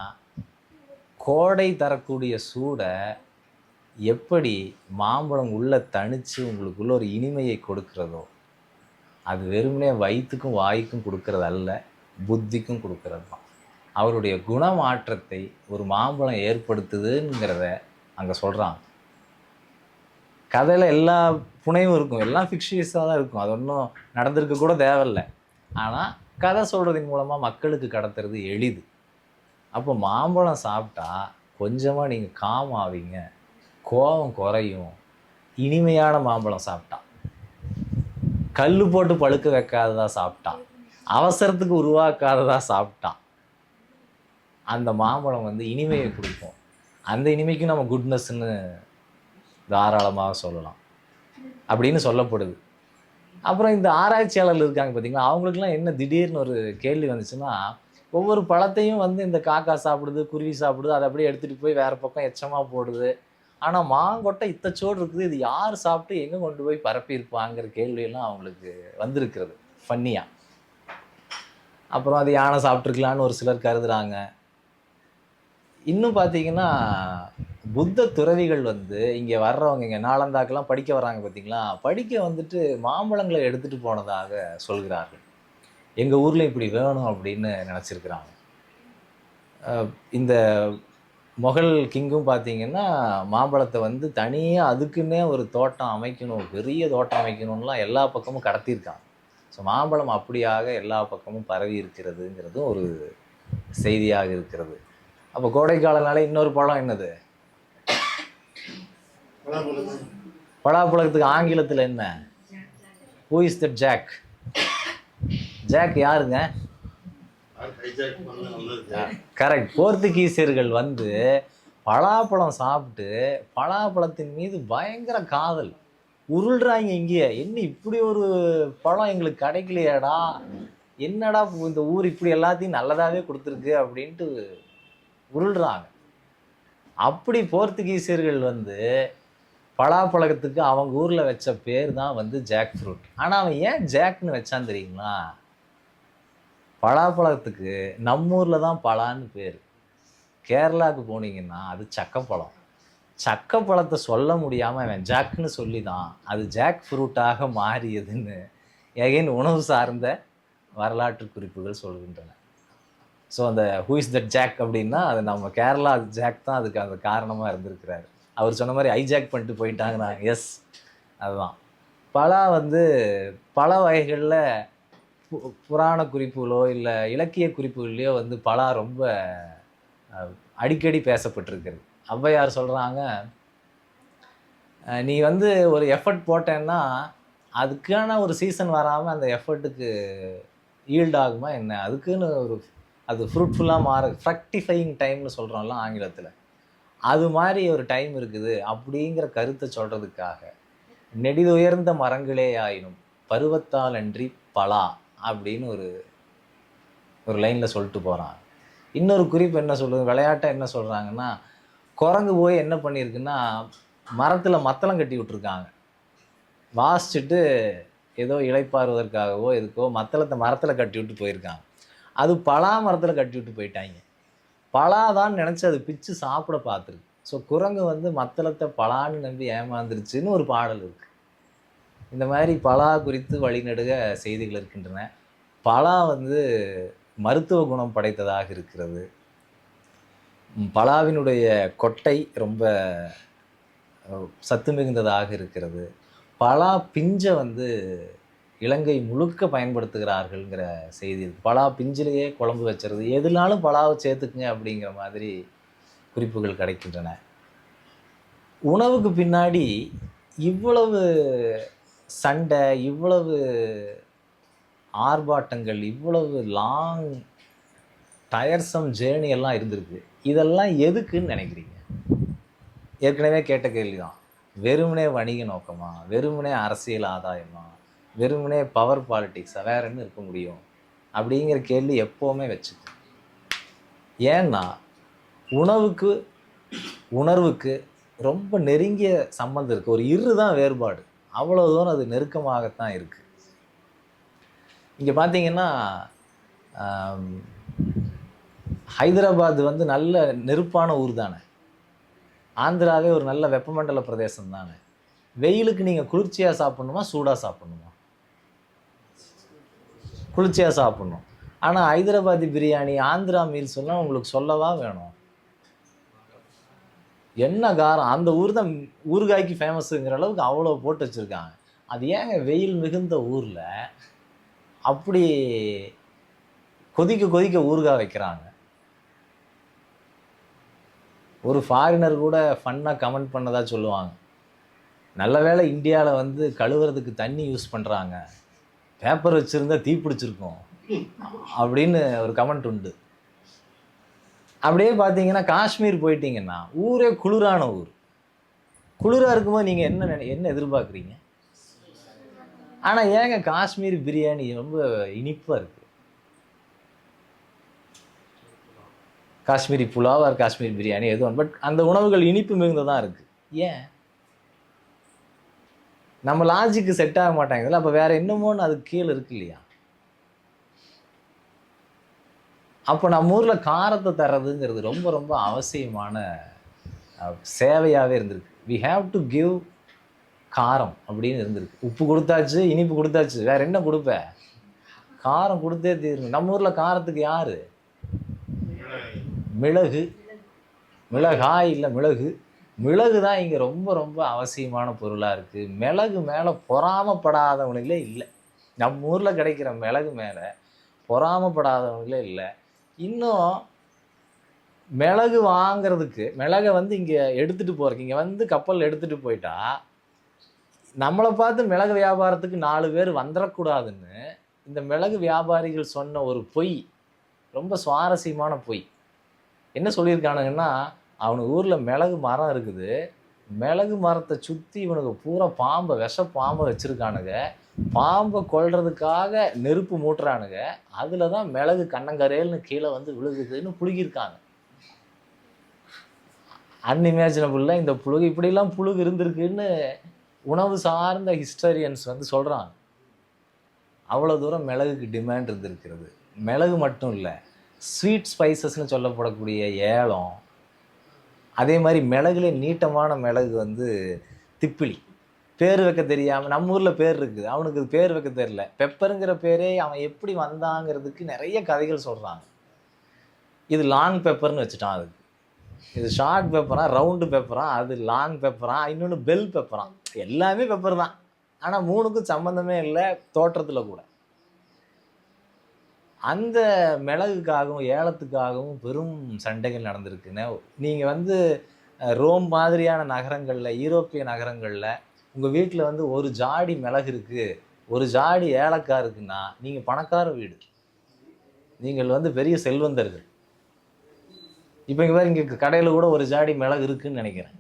கோடை தரக்கூடிய சூடை எப்படி மாம்பழம் உள்ளே தணித்து உங்களுக்குள்ள ஒரு இனிமையை கொடுக்கிறதோ, அது வெறுமனே வயிற்றுக்கும் வாய்க்கும் கொடுக்கறது அல்ல, புத்திக்கும் கொடுக்கறது தான். அவருடைய குணமாற்றத்தை ஒரு மாம்பழம் ஏற்படுத்துதுங்கிறத அங்கே சொல்கிறாங்க. கதையில் எல்லா புனையும் இருக்கும், எல்லாம் ஃபிக்ஷியஸாக தான் இருக்கும். அது ஒன்றும் நடந்திருக்க கூட தேவையில்லை. ஆனால் கதை சொல்கிறதின் மூலமாக மக்களுக்கு கடத்துறது எளிது. அப்போ மாம்பழம் சாப்பிட்டா கொஞ்சமாக நீங்கள் காம் ஆவீங்க, கோபம் குறையும். இனிமையான மாம்பழம் சாப்பிட்டா, கல் போட்டு பழுக்க வைக்காததா சாப்பிட்டா, அவசரத்துக்கு உருவாக்காததா சாப்பிட்டா, அந்த மாம்பழம் வந்து இனிமையை கொடுக்கும். அந்த இனிமைக்கு நம்ம குட்னஸ்ன்னு தாராளமாக சொல்லலாம் அப்படின்னு சொல்லப்படுது. அப்புறம் இந்த ஆராய்ச்சியாளர்கள் இருக்காங்க பார்த்தீங்களா, அவங்களுக்குலாம் என்ன திடீர்னு ஒரு கேள்வி வந்துச்சுன்னா, ஒவ்வொரு பழத்தையும் வந்து இந்த காக்கா சாப்பிடுது, குருவி சாப்பிடுது, அதை அப்படியே எடுத்துகிட்டு போய் வேறு பக்கம் எச்சமாக போடுது. ஆனால் மாங்கொட்டை இத்தச்சோடு இருக்குது, இது யார் சாப்பிட்டு எங்கே கொண்டு போய் பரப்பியிருப்பாங்கிற கேள்வியெல்லாம் அவங்களுக்கு வந்திருக்கிறது ஃபன்னியாக. அப்புறம் அது யானை சாப்பிட்ருக்கலான்னு ஒரு சிலர் கருதுகிறாங்க. இன்னும் பார்த்தீங்கன்னா, புத்த துறவிகள் வந்து இங்கே வர்றவங்க, இங்கே நாலந்தாக்கெல்லாம் படிக்க வர்றாங்க பார்த்தீங்களா, படிக்க வந்துட்டு மாம்பழங்களை எடுத்துகிட்டு போனதாக சொல்கிறார்கள். எங்கள் ஊரில் இப்படி வேணும் அப்படின்னு நினச்சிருக்கிறாங்க. இந்த மொகல் கிங்கும் பார்த்தீங்கன்னா, மாம்பழத்தை வந்து தனியாக அதுக்குன்னே ஒரு தோட்டம் அமைக்கணும், பெரிய தோட்டம் அமைக்கணும்லாம் எல்லா பக்கமும் கடத்தியிருக்காங்க. ஸோ மாம்பழம் அப்படியாக எல்லா பக்கமும் பரவி இருக்கிறதுங்கிறதும் ஒரு செய்தியாக இருக்கிறது. அப்போ கோடைக்காலனால இன்னொரு பழம் என்னது? பலாப்பழத்துக்கு ஆங்கிலத்தில் என்ன? Who is that Jack? Jack யாருங்க? கரெக்ட். போர்த்துகீசியர்கள் வந்து பலாப்பழம் சாப்பிட்டு பலாப்பழத்தின் மீது பயங்கர காதல், உருள்றாங்க. இங்கேயே என்ன இப்படி ஒரு பழம் எங்களுக்கு கிடைக்கலையாடா, என்னடா இந்த ஊர் இப்படி எல்லாத்தையும் நல்லதாகவே கொடுத்துருக்கு அப்படின்ட்டு உருள்றாங்க. அப்படி போர்த்துகீசியர்கள் வந்து பலாப்பழத்துக்கு அவங்க ஊரில் வச்ச பேர் தான் வந்து ஜாக் ஃப்ரூட். ஆனால் அவன் ஏன் ஜாக்னு வச்சான்னு தெரியுங்களா? பலாப்பழத்துக்கு நம்ம ஊரில் தான் பலான்னு பேர். கேரளாவுக்கு போனீங்கன்னா அது சக்கப்பழம். சக்கப்பழத்தை சொல்ல முடியாமல் அவன் ஜாக்னு சொல்லி தான் அது ஜாக் ஃப்ரூட்டாக மாறியதுன்னு எகைன் உணவு சார்ந்த வரலாற்று குறிப்புகள் சொல்கின்றன. ஸோ அந்த ஹூ இஸ் தட் ஜாக் அப்படின்னா அது நம்ம கேரளா ஜாக் தான் அதுக்கு அந்த காரணமாக இருந்திருக்கிறாரு. அவர் சொன்ன மாதிரி ஹைஜாக் பண்ணிட்டு போயிட்டாங்கன்னா எஸ் அதுதான். பலா வந்து பல வகைகளில் புராண குறிப்புகளோ இல்லை இலக்கிய குறிப்புகள்லையோ வந்து பலா ரொம்ப அடிக்கடி பேசப்பட்டிருக்கிறது. ஔவையார் சொல்கிறாங்க, நீ வந்து ஒரு எஃபர்ட் போட்டேன்னா அதுக்கான ஒரு சீசன் வராமல் அந்த எஃபர்ட்டுக்கு ஈல்ட் ஆகுமா என்ன? அதுக்குன்னு ஒரு அது ஃப்ரூட்ஃபுல்லாக மாற ஃப்ரக்டிஃபையிங் டைம்னு சொல்கிறோம்ல ஆங்கிலத்தில், அது மாதிரி ஒரு டைம் இருக்குது அப்படிங்கிற கருத்தை சொல்கிறதுக்காக நெடிதுயர்ந்த மரங்களே ஆயினும் பருவத்தால் அன்றி பலா அப்படின்னு ஒரு லைனில் சொல்லிட்டு போகிறாங்க. இன்னொரு குறிப்பு என்ன சொல்லுது, விளையாட்டை என்ன சொல்கிறாங்கன்னா, குரங்கு போய் என்ன பண்ணியிருக்குன்னா மரத்தில் மத்தளம் கட்டி விட்ருக்காங்க. வாசிச்சுட்டு ஏதோ இளைப்பாறுவதற்காகவோ எதுக்கோ மத்தளத்தை மரத்தில் கட்டி விட்டு போயிருக்காங்க. அது பலா மரத்தில் கட்டி விட்டு போயிட்டாங்க. பலாதான்னு நினச்சி அது பிச்சு சாப்பிட பார்த்துருக்கு. ஸோ குரங்கு வந்து மத்தளத்தை பலான்னு நம்பி ஏமாந்துருச்சுன்னு ஒரு பாடல் இருக்குது. இந்த மாதிரி பலா குறித்து வழிநடுக செய்திகள் இருக்கின்றன. பலா வந்து மருத்துவ குணம் படைத்ததாக இருக்கிறது. பலாவினுடைய கொட்டை ரொம்ப சத்து மிகுந்ததாக இருக்கிறது. பலா பிஞ்சை வந்து இலங்கை முழுக்க பயன்படுத்துகிறார்கள்ங்கிற செய்தி இருக்குது. பலா பிஞ்சிலேயே குழம்பு வச்சுறது, எதுனாலும் பலாவை சேர்த்துக்குங்க அப்படிங்கிற மாதிரி குறிப்புகள் கிடைக்கின்றன. உணவுக்கு பின்னாடி இவ்வளவு சண்டை, இவ்வளவு ஆர்ப்பாட்டங்கள், இவ்வளவு லாங் டயர்சம் ஜேர்னி எல்லாம் இருந்திருக்கு. இதெல்லாம் எதுக்குன்னு நினைக்கிறீங்க? ஏற்கனவே கேட்ட கேள்வி தான். வெறுமனே வணிக நோக்கமா, வெறுமனே அரசியல் ஆதாயமா, வெறுமனே பவர் பாலிட்டிக்ஸா, வேற என்ன இருக்க முடியும் அப்படிங்கிற கேள்வி எப்போவுமே வச்சுக்கோ. ஏன்னா உணவுக்கு உணர்வுக்கு ரொம்ப நெருங்கிய சம்மந்தம் இருக்குது. ஒரு தான் வேறுபாடு, அவ்வளோ தூரம் அது நெருக்கமாகத்தான் இருக்குது. இங்கே பார்த்தீங்கன்னா ஹைதராபாத் வந்து நல்ல நெருப்பான ஊர் தானே, ஆந்திராவே ஒரு நல்ல வெப்பமண்டல பிரதேசம் தானே. வெயிலுக்கு நீங்கள் குளிர்ச்சியாக சாப்பிட்ணுமா சூடாக சாப்பிட்ணுமா? குளிர்ச்சியாக சாப்பிட்ணும். ஆனால் ஹைதராபாதி பிரியாணி, ஆந்திரா மீல்ஸ் எல்லாம் உங்களுக்கு சொல்லவா வேணும்? என்ன காரம்! அந்த ஊர் தான் ஊறுகாய்க்கு ஃபேமஸுங்கிற அளவுக்கு அவ்வளோ போட்டு வச்சுருக்காங்க. அது ஏங்க வெயில் மிகுந்த ஊரில் அப்படி கொதிக்க கொதிக்க ஊறுகாய் வைக்கிறாங்க. ஒரு ஃபாரினர் கூட ஃபன்னாக கமெண்ட் பண்ணதா சொல்லுவாங்க, நல்ல வேளை இந்தியாவில் வந்து கழுவுறதுக்கு தண்ணி யூஸ் பண்ணுறாங்க, பேப்பர் வச்சுருந்தா தீ பிடிச்சிருக்கும் அப்படின்னு ஒரு கமெண்ட் உண்டு. அப்படியே பார்த்தீங்கன்னா காஷ்மீர் போயிட்டீங்கன்னா ஊரே குளிரான ஊர். குளிராக இருக்கும்போது நீங்கள் என்ன எதிர்பார்க்குறீங்க? ஆனால் ஏங்க காஷ்மீர் பிரியாணி ரொம்ப இனிப்பாக இருக்குது. காஷ்மீரி புலாவ் ஆர் காஷ்மீர் பிரியாணி எதுவும், பட் அந்த உணவுகள் இனிப்பு மிகுந்ததாக இருக்குது. ஏன்? நம்ம லாஜிக்கு செட் ஆக மாட்டாங்குதுல்ல. அப்போ வேற என்னமோன்னு அதுக்கு கீழே இருக்கு இல்லையா? அப்போ நம்ம ஊரில் காரத்தை தர்றதுங்கிறது ரொம்ப ரொம்ப அவசியமான சேவையாகவே இருந்திருக்கு. வி ஹாவ் டு கிவ் காரம் அப்படின்னு இருந்திருக்கு. உப்பு கொடுத்தாச்சு, இனிப்பு கொடுத்தாச்சு, வேற என்ன கொடுப்ப? காரம் கொடுத்தே தீரணும். நம்ம ஊரில் காரத்துக்கு யாரு? மிளகு. மிளகாய் இல்லை, மிளகு. மிளகு தான் இங்கே ரொம்ப ரொம்ப அவசியமான பொருளாக இருக்குது. மிளகு மேலே பொறாமப்படாதவங்களே இல்லை. நம்ம ஊரில் கிடைக்கிற மிளகு மேலே பொறாமப்படாதவங்களே இல்லை. இன்னும் மிளகு வாங்கிறதுக்கு, மிளகை வந்து இங்கே எடுத்துகிட்டு போகிறதுக்கு, இங்கே வந்து கப்பல் எடுத்துகிட்டு போயிட்டா நம்மளை பார்த்து மிளகு வியாபாரத்துக்கு 4 பேர் வந்துடக்கூடாதுன்னு இந்த மிளகு வியாபாரிகள் சொன்ன ஒரு பொய், ரொம்ப சுவாரஸ்யமான பொய். என்ன சொல்லியிருக்கானுங்கன்னா, அவனுக்கு ஊரில் மிளகு மரம் இருக்குது, மிளகு மரத்தை சுற்றி இவனுக்கு பூரா பாம்பை, விஷ பாம்பை வச்சுருக்கானுங்க, பாம்பை கொல்றதுக்காக நெருப்பு மூட்டுறானுங்க, அதில் தான் மிளகு கண்ணங்கரேல்னு கீழே வந்து விழுகுதுன்னு புழுகியிருக்காங்க. அன்இமேஜினபிளில் இந்த புழுகு, இப்படிலாம் புழுகு இருந்திருக்குன்னு உணவு சார்ந்த ஹிஸ்டரியன்ஸ் வந்து சொல்கிறாங்க. அவ்வளோ தூரம் மிளகுக்கு டிமாண்ட் இருந்திருக்கிறது. மிளகு மட்டும் இல்லை, ஸ்வீட் ஸ்பைசஸ்ன்னு சொல்லப்படக்கூடிய ஏலம், அதே மாதிரி மிளகுலே நீட்டமான மிளகு வந்து திப்பிலி. பேர் வைக்க தெரியாமல், நம்ம ஊரில் பேர் இருக்குது, அவனுக்கு பேர் வைக்க தெரியல. பெப்பருங்கிற பேரே அவன் எப்படி வந்தாங்கிறதுக்கு நிறைய கதைகள் சொல்கிறாங்க. இது லாங் பெப்பர்னு வச்சுட்டான், அதுக்கு இது ஷார்ட் பெப்பரா, ரவுண்டு பெப்பரா, அது லாங் பெப்பரா, இன்னொன்று பெல் பெப்பரா. எல்லாமே பெப்பர் தான், ஆனால் 3க்கும் சம்மந்தமே இல்லை தோற்றத்தில் கூட. அந்த மிளகுக்காகவும் ஏலத்துக்காகவும் பெரும் சண்டைகள் நடந்திருக்குன்னு. நீங்கள் வந்து ரோம் மாதிரியான நகரங்களில், யூரோப்பிய நகரங்களில் உங்கள் வீட்டில் வந்து ஒரு ஜாடி மிளகு இருக்குது, ஒரு ஜாடி ஏலக்காய் இருக்குன்னா நீங்கள் பணக்கார வீடு, நீங்கள் வந்து பெரிய செல்வந்தர்கள். இப்போ இங்கே வேறு, இங்கே கடையில் கூட ஒரு ஜாடி மிளகு இருக்குதுன்னு நினைக்கிறேன்.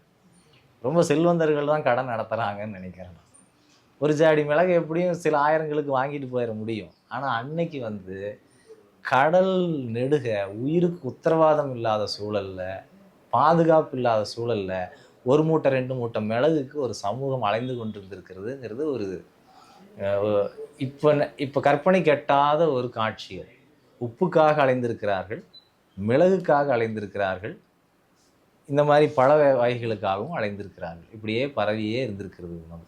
ரொம்ப செல்வந்தர்கள் தான் கடை நடத்துகிறாங்கன்னு நினைக்கிறேன். ஒரு ஜாடி மிளகு எப்படியும் சில ஆயிரங்களுக்கு வாங்கிட்டு போயிட முடியும். ஆனால் அன்னைக்கு வந்து கடல் நெடுக உயிருக்கு உத்தரவாதம் இல்லாத சூழலில், பாதுகாப்பு இல்லாத சூழலில், 1 மூட்டை 2 மூட்டை மிளகுக்கு ஒரு சமூகம் அலைந்து கொண்டிருந்திருக்கிறதுங்கிறது ஒரு இப்போ கற்பனைக்கு எட்டாத ஒரு காட்சிகள். உப்புக்காக அலைந்திருக்கிறார்கள், மிளகுக்காக அலைந்திருக்கிறார்கள், இந்த மாதிரி பல வகைகளுக்காகவும் அலைந்திருக்கிறார்கள். இப்படியே பரவியே இருந்திருக்கிறது உணவு.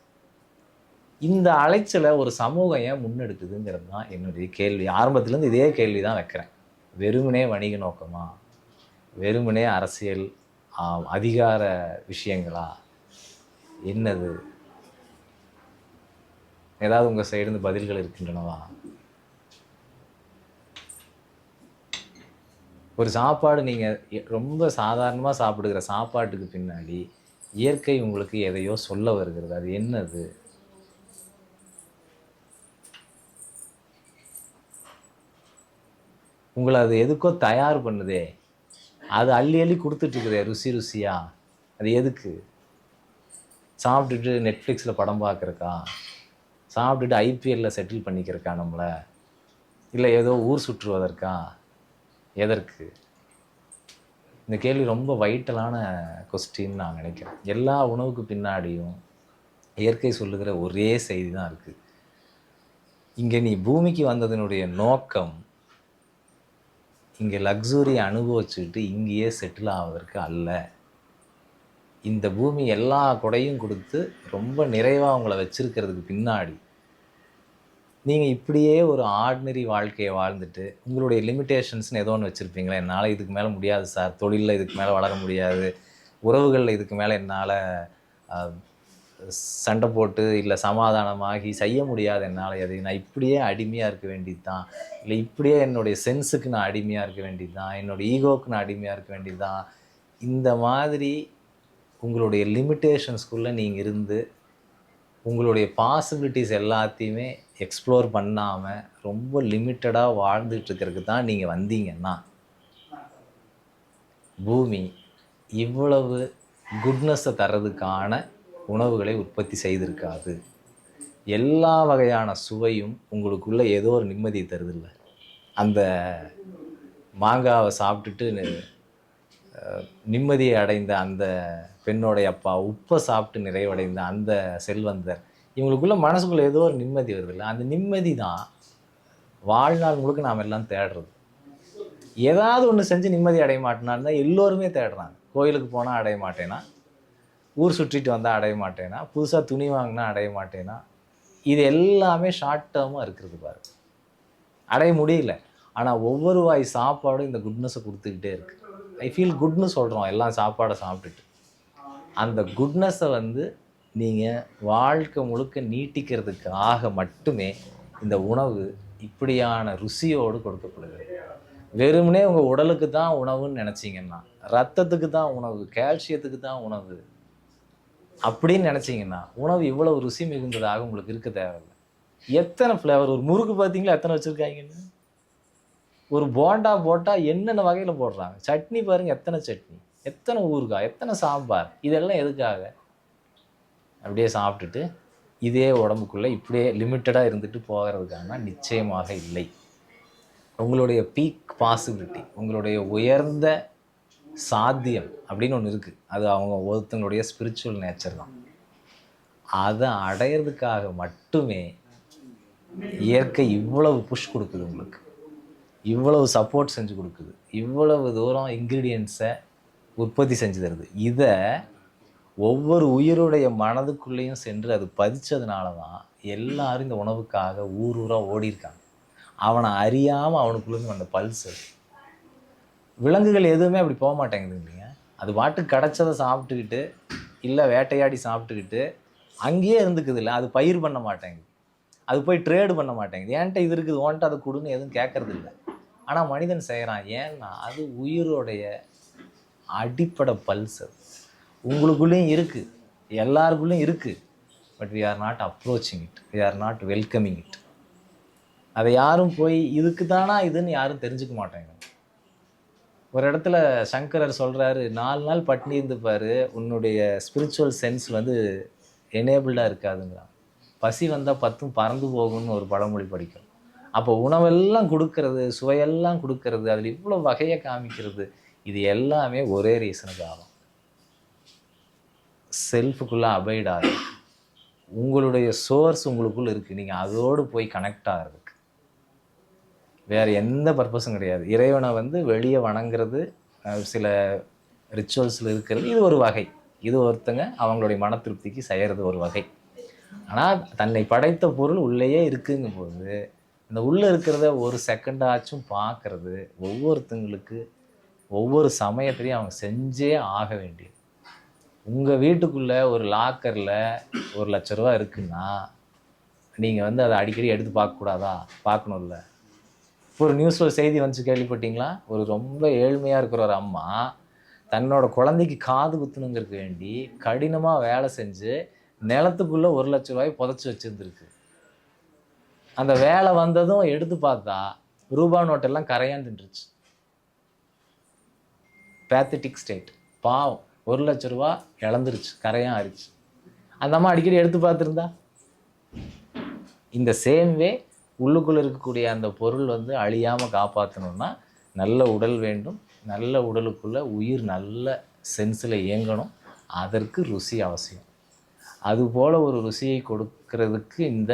இந்த அலைச்சலை ஒரு சமூகம் ஏன் முன்னெடுக்குதுங்கிறது தான் என்னுடைய கேள்வி. ஆரம்பத்துலேருந்து இதே கேள்வி தான் வைக்கிறேன். வெறுமனே வணிக நோக்கமா, வெறுமனே அரசியல் அதிகார விஷயங்களா, என்னது? ஏதாவது உங்கள் சைடு பதில்கள் இருக்கின்றனவா? ஒரு சாப்பாடு நீங்கள் ரொம்ப சாதாரணமாக சாப்பிடுகிற சாப்பாட்டுக்கு பின்னாடி இயற்கை உங்களுக்கு எதையோ சொல்ல வருகிறது. அது என்னது? உங்களை அது எதுக்கோ தயார் பண்ணுதே, அது அள்ளி அள்ளி கொடுத்துட்ருக்குதே ருசி ருசியாக. அது எதுக்கு? சாப்பிட்டுட்டு நெட்ஃப்ளிக்ஸில் படம் பார்க்குறக்கா? சாப்பிட்டுட்டு ஐபிஎல்லில் செட்டில் பண்ணிக்கிறக்கா நம்மளை? இல்லை ஏதோ ஊர் சுற்றுவதற்கா? எதற்கு? இந்த கேள்வி ரொம்ப வைட்டலான கொஸ்டின்னு நான் நினைக்கிறேன். எல்லா உணவுக்கு பின்னாடியும் இயற்கை சொல்லுகிற ஒரே செய்தி தான் இருக்குது. இங்கே நீ பூமிக்கு வந்ததனுடைய நோக்கம் இங்கே லக்ஸுரியை அனுபவிச்சுக்கிட்டு இங்கேயே செட்டில் ஆவதற்கு அல்ல. இந்த பூமி எல்லா கொடையும் கொடுத்து ரொம்ப நிறைவாக அவங்கள வச்சுருக்கிறதுக்கு பின்னாடி நீங்கள் இப்படியே ஒரு ஆர்டினரி வாழ்க்கையை வாழ்ந்துட்டு உங்களுடைய லிமிட்டேஷன்ஸ்னு ஏதோ ஒன்று வச்சுருப்பீங்களா? என்னால் இதுக்கு மேலே முடியாது சார், தொழிலில் இதுக்கு மேலே வளர முடியாது, உறவுகளில் இதுக்கு மேலே என்னால் சண்டை போட்டு இல்லை சமாதானமாகி செய்ய முடியாது என்னால் எதை, நான் இப்படியே அடிமையாக இருக்க வேண்டியது தான், இல்லை இப்படியே என்னுடைய சென்ஸுக்கு நான் அடிமையாக இருக்க வேண்டியது தான், என்னோடய ஈகோவுக்கு நான் அடிமையாக இருக்க வேண்டியது தான். இந்த மாதிரி உங்களுடைய லிமிட்டேஷன்ஸ்குள்ளே நீங்கள் இருந்து உங்களுடைய பாசிபிலிட்டிஸ் எல்லாத்தையுமே எக்ஸ்ப்ளோர் பண்ணாமல் ரொம்ப லிமிட்டடாக வாழ்ந்துட்டு இருக்கிறதுக்கு தான் நீங்கள் வந்தீங்கன்னா பூமி இவ்வளவு குட்னஸை தர்றதுக்கான உணவுகளை உற்பத்தி செய்திருக்காது. எல்லா வகையான சுவையும் உங்களுக்குள்ளே ஏதோ ஒரு நிம்மதியை தருதில்ல. அந்த மாங்காவை சாப்பிட்டுட்டு நிம்மதியை அடைந்த அந்த பெண்ணோடைய அப்பா, உப்பை சாப்பிட்டு நிறைவடைந்த அந்த செல்வந்தர், இவங்களுக்குள்ள மனசுக்குள்ளே ஏதோ ஒரு நிம்மதி வருதில்ல. அந்த நிம்மதி தான் வாழ்நாள் முழுக்க நாம் எல்லாம் தேடுறது. ஏதாவது ஒன்று செஞ்சு நிம்மதி அடைய மாட்டேனான்னு தான் எல்லோருமே தேடுறாங்க. கோயிலுக்கு போனால் அடைய மாட்டேனா, ஊர் சுற்றிட்டு வந்தால் அடைய மாட்டேனா, புதுசாக துணி வாங்கினா அடைய மாட்டேனா, இது எல்லாமே ஷார்ட் டேர்மாக இருக்கிறது பாரு, அடைய முடியல. ஆனால் ஒவ்வொரு வாய் சாப்பாடும் இந்த குட்னஸை கொடுத்துக்கிட்டே இருக்குது. ஐ ஃபீல் குட்னு சொல்கிறோம் எல்லாம் சாப்பாடை சாப்பிட்டுட்டு. அந்த குட்னஸை நீங்கள் வாழ்க்கை முழுக்க நீட்டிக்கிறதுக்காக மட்டுமே இந்த உணவு இப்படியான ருசியோடு கொடுக்கப்படுகிறது. வெறுமனே உங்கள் உடலுக்கு தான் உணவுன்னு நினச்சிங்கன்னா, ரத்தத்துக்கு தான் உணவு, கால்சியத்துக்கு தான் உணவு அப்படின்னு நினச்சிங்கன்னா, உணவு இவ்வளவு ருசி மிகுந்ததாக உங்களுக்கு இருக்க தேவையில்லை. எத்தனை ஃப்ளேவர், ஒரு முறுக்கு பார்த்தீங்களா எத்தனை வச்சுருக்காங்கன்னு. ஒரு போண்டா போட்டால் என்னென்ன வகையில் போடுறாங்க. சட்னி பாருங்கள், எத்தனை சட்னி, எத்தனை ஊறுகாய், எத்தனை சாம்பார். இதெல்லாம் எதுக்காக? அப்படியே சாப்பிட்டுட்டு இதே உடம்புக்குள்ளே இப்படியே லிமிட்டடாக இருந்துட்டு போகிறதுக்கான நிச்சயமாக இல்லை. உங்களுடைய பீக் பாசிபிலிட்டி, உங்களுடைய உயர்ந்த சாத்தியம் அப்படின்னு ஒன்று இருக்குது. அது அவங்க ஒருத்தங்களுடைய ஸ்பிரிச்சுவல் நேச்சர் தான். அதை அடையிறதுக்காக மட்டுமே இயற்கை இவ்வளவு புஷ் கொடுக்குது, உங்களுக்கு இவ்வளவு சப்போர்ட் செஞ்சு கொடுக்குது, இவ்வளவு தூரம் இன்க்ரீடியன்ஸை உற்பத்தி செஞ்சு தருது. இதை ஒவ்வொரு உயிருடைய மனதுக்குள்ளேயும் சென்று அது பதிச்சதுனால தான் எல்லாரும் இந்த உணவுக்காக ஊர் ஊராக ஓடிருக்காங்க. அவனை அறியாமல் அவனுக்குள்ளேருந்து அந்த பல்ஸ். விலங்குகள் எதுவுமே அப்படி போக மாட்டேங்குது இல்லைங்க. அது பாட்டுக்கு கிடச்சதை சாப்பிட்டுக்கிட்டு இல்லை வேட்டையாடி சாப்பிட்டுக்கிட்டு அங்கேயே இருந்துக்குது இல்லை. அது பயிர் பண்ண மாட்டேங்குது, அது போய் ட்ரேடு பண்ண மாட்டேங்குது. ஏன்ட்ட இது இருக்குது ஓன்ட்டு அதை கொடுன்னு எதுவும் கேட்கறது இல்லை. ஆனால் மனிதன் செய்கிறான். ஏன்னா அது உயிரோடைய அடிப்படை பல்ஸ். அது உங்களுக்குள்ளேயும் இருக்குது, எல்லாருக்குள்ளேயும் இருக்குது. But we are not approaching it, we are not welcoming it. அதை யாரும் போய் இதுக்கு தானா இதுன்னு யாரும் தெரிஞ்சுக்க மாட்டாங்க. ஒரு இடத்துல சங்கரர் சொல்கிறாரு, 4 நாள் பட்னி இருந்துப்பார், உன்னுடைய ஸ்பிரிச்சுவல் சென்ஸ் எனேபிள்டாக இருக்காதுங்கிறான். பசி வந்தால் 10 பறந்து போகும்னு ஒரு பழமொழி படிக்கும். அப்போ உணவெல்லாம் கொடுக்கறது, சுவையெல்லாம் கொடுக்கறது, அதில் இவ்வளோ வகையை காமிக்கிறது, இது எல்லாமே ஒரே ரீசனுக்கு ஆகும். செல்ஃபுக்குள்ளே அபைடாது. உங்களுடைய சோர்ஸ் உங்களுக்குள்ளே இருக்குது, நீங்கள் அதோடு போய் கனெக்ட் ஆகிறதுக்கு வேறு எந்த பர்பஸும் கிடையாது. இறைவனை வெளியே வணங்குறது, சில ரிச்சுவல்ஸில் இருக்கிறது, இது ஒரு வகை. இது ஒருத்தங்க அவங்களுடைய மன திருப்திக்கு செய்கிறது ஒரு வகை. ஆனால் தன்னை படைத்த பொருள் உள்ளேயே இருக்குங்கும் போது இந்த உள்ளே இருக்கிறத ஒரு செகண்டாச்சும் பார்க்குறது ஒவ்வொருத்தங்களுக்கு ஒவ்வொரு சமயத்துலேயும் அவங்க செஞ்சே ஆக வேண்டியது. உங்கள் வீட்டுக்குள்ளே ஒரு லாக்கரில் 1,00,000 ரூபா இருக்குன்னா நீங்கள் அதை அடிக்கடி எடுத்து பார்க்கக்கூடாதா? பார்க்கணும்ல. ஒரு நியூஸில் செய்தி வந்துச்சு, கேள்விப்பட்டீங்களா? ஒரு ரொம்ப ஏழ்மையாக இருக்கிற ஒரு அம்மா தன்னோட குழந்தைக்கு காது குத்துணுங்கிறதுக்கு வேண்டி கடினமாக வேலை செஞ்சு நிலத்துக்குள்ளே 1,00,000 ரூபாய் புதைச்சி வச்சுருந்துருக்கு. அந்த வேலை வந்ததும் எடுத்து பார்த்தா ரூபா நோட்டெல்லாம் கரையான் தின்றுச்சு. Pathetic state. பாவம், 1,00,000 ரூபா இழந்துருச்சு, கரையான் ஆறிச்சு. அந்த அம்மா அடிக்கடி எடுத்து பார்த்துருந்தா. இந்த சேம் வே உள்ளுக்குள்ளே இருக்கக்கூடிய அந்த பொருள் அழியாமல் காப்பாற்றணுன்னா நல்ல உடல் வேண்டும். நல்ல உடலுக்குள்ளே உயிர் நல்ல சென்ஸில் இயங்கணும். அதற்கு ருசி அவசியம். அதுபோல் ஒரு ருசியை கொடுக்கறதுக்கு இந்த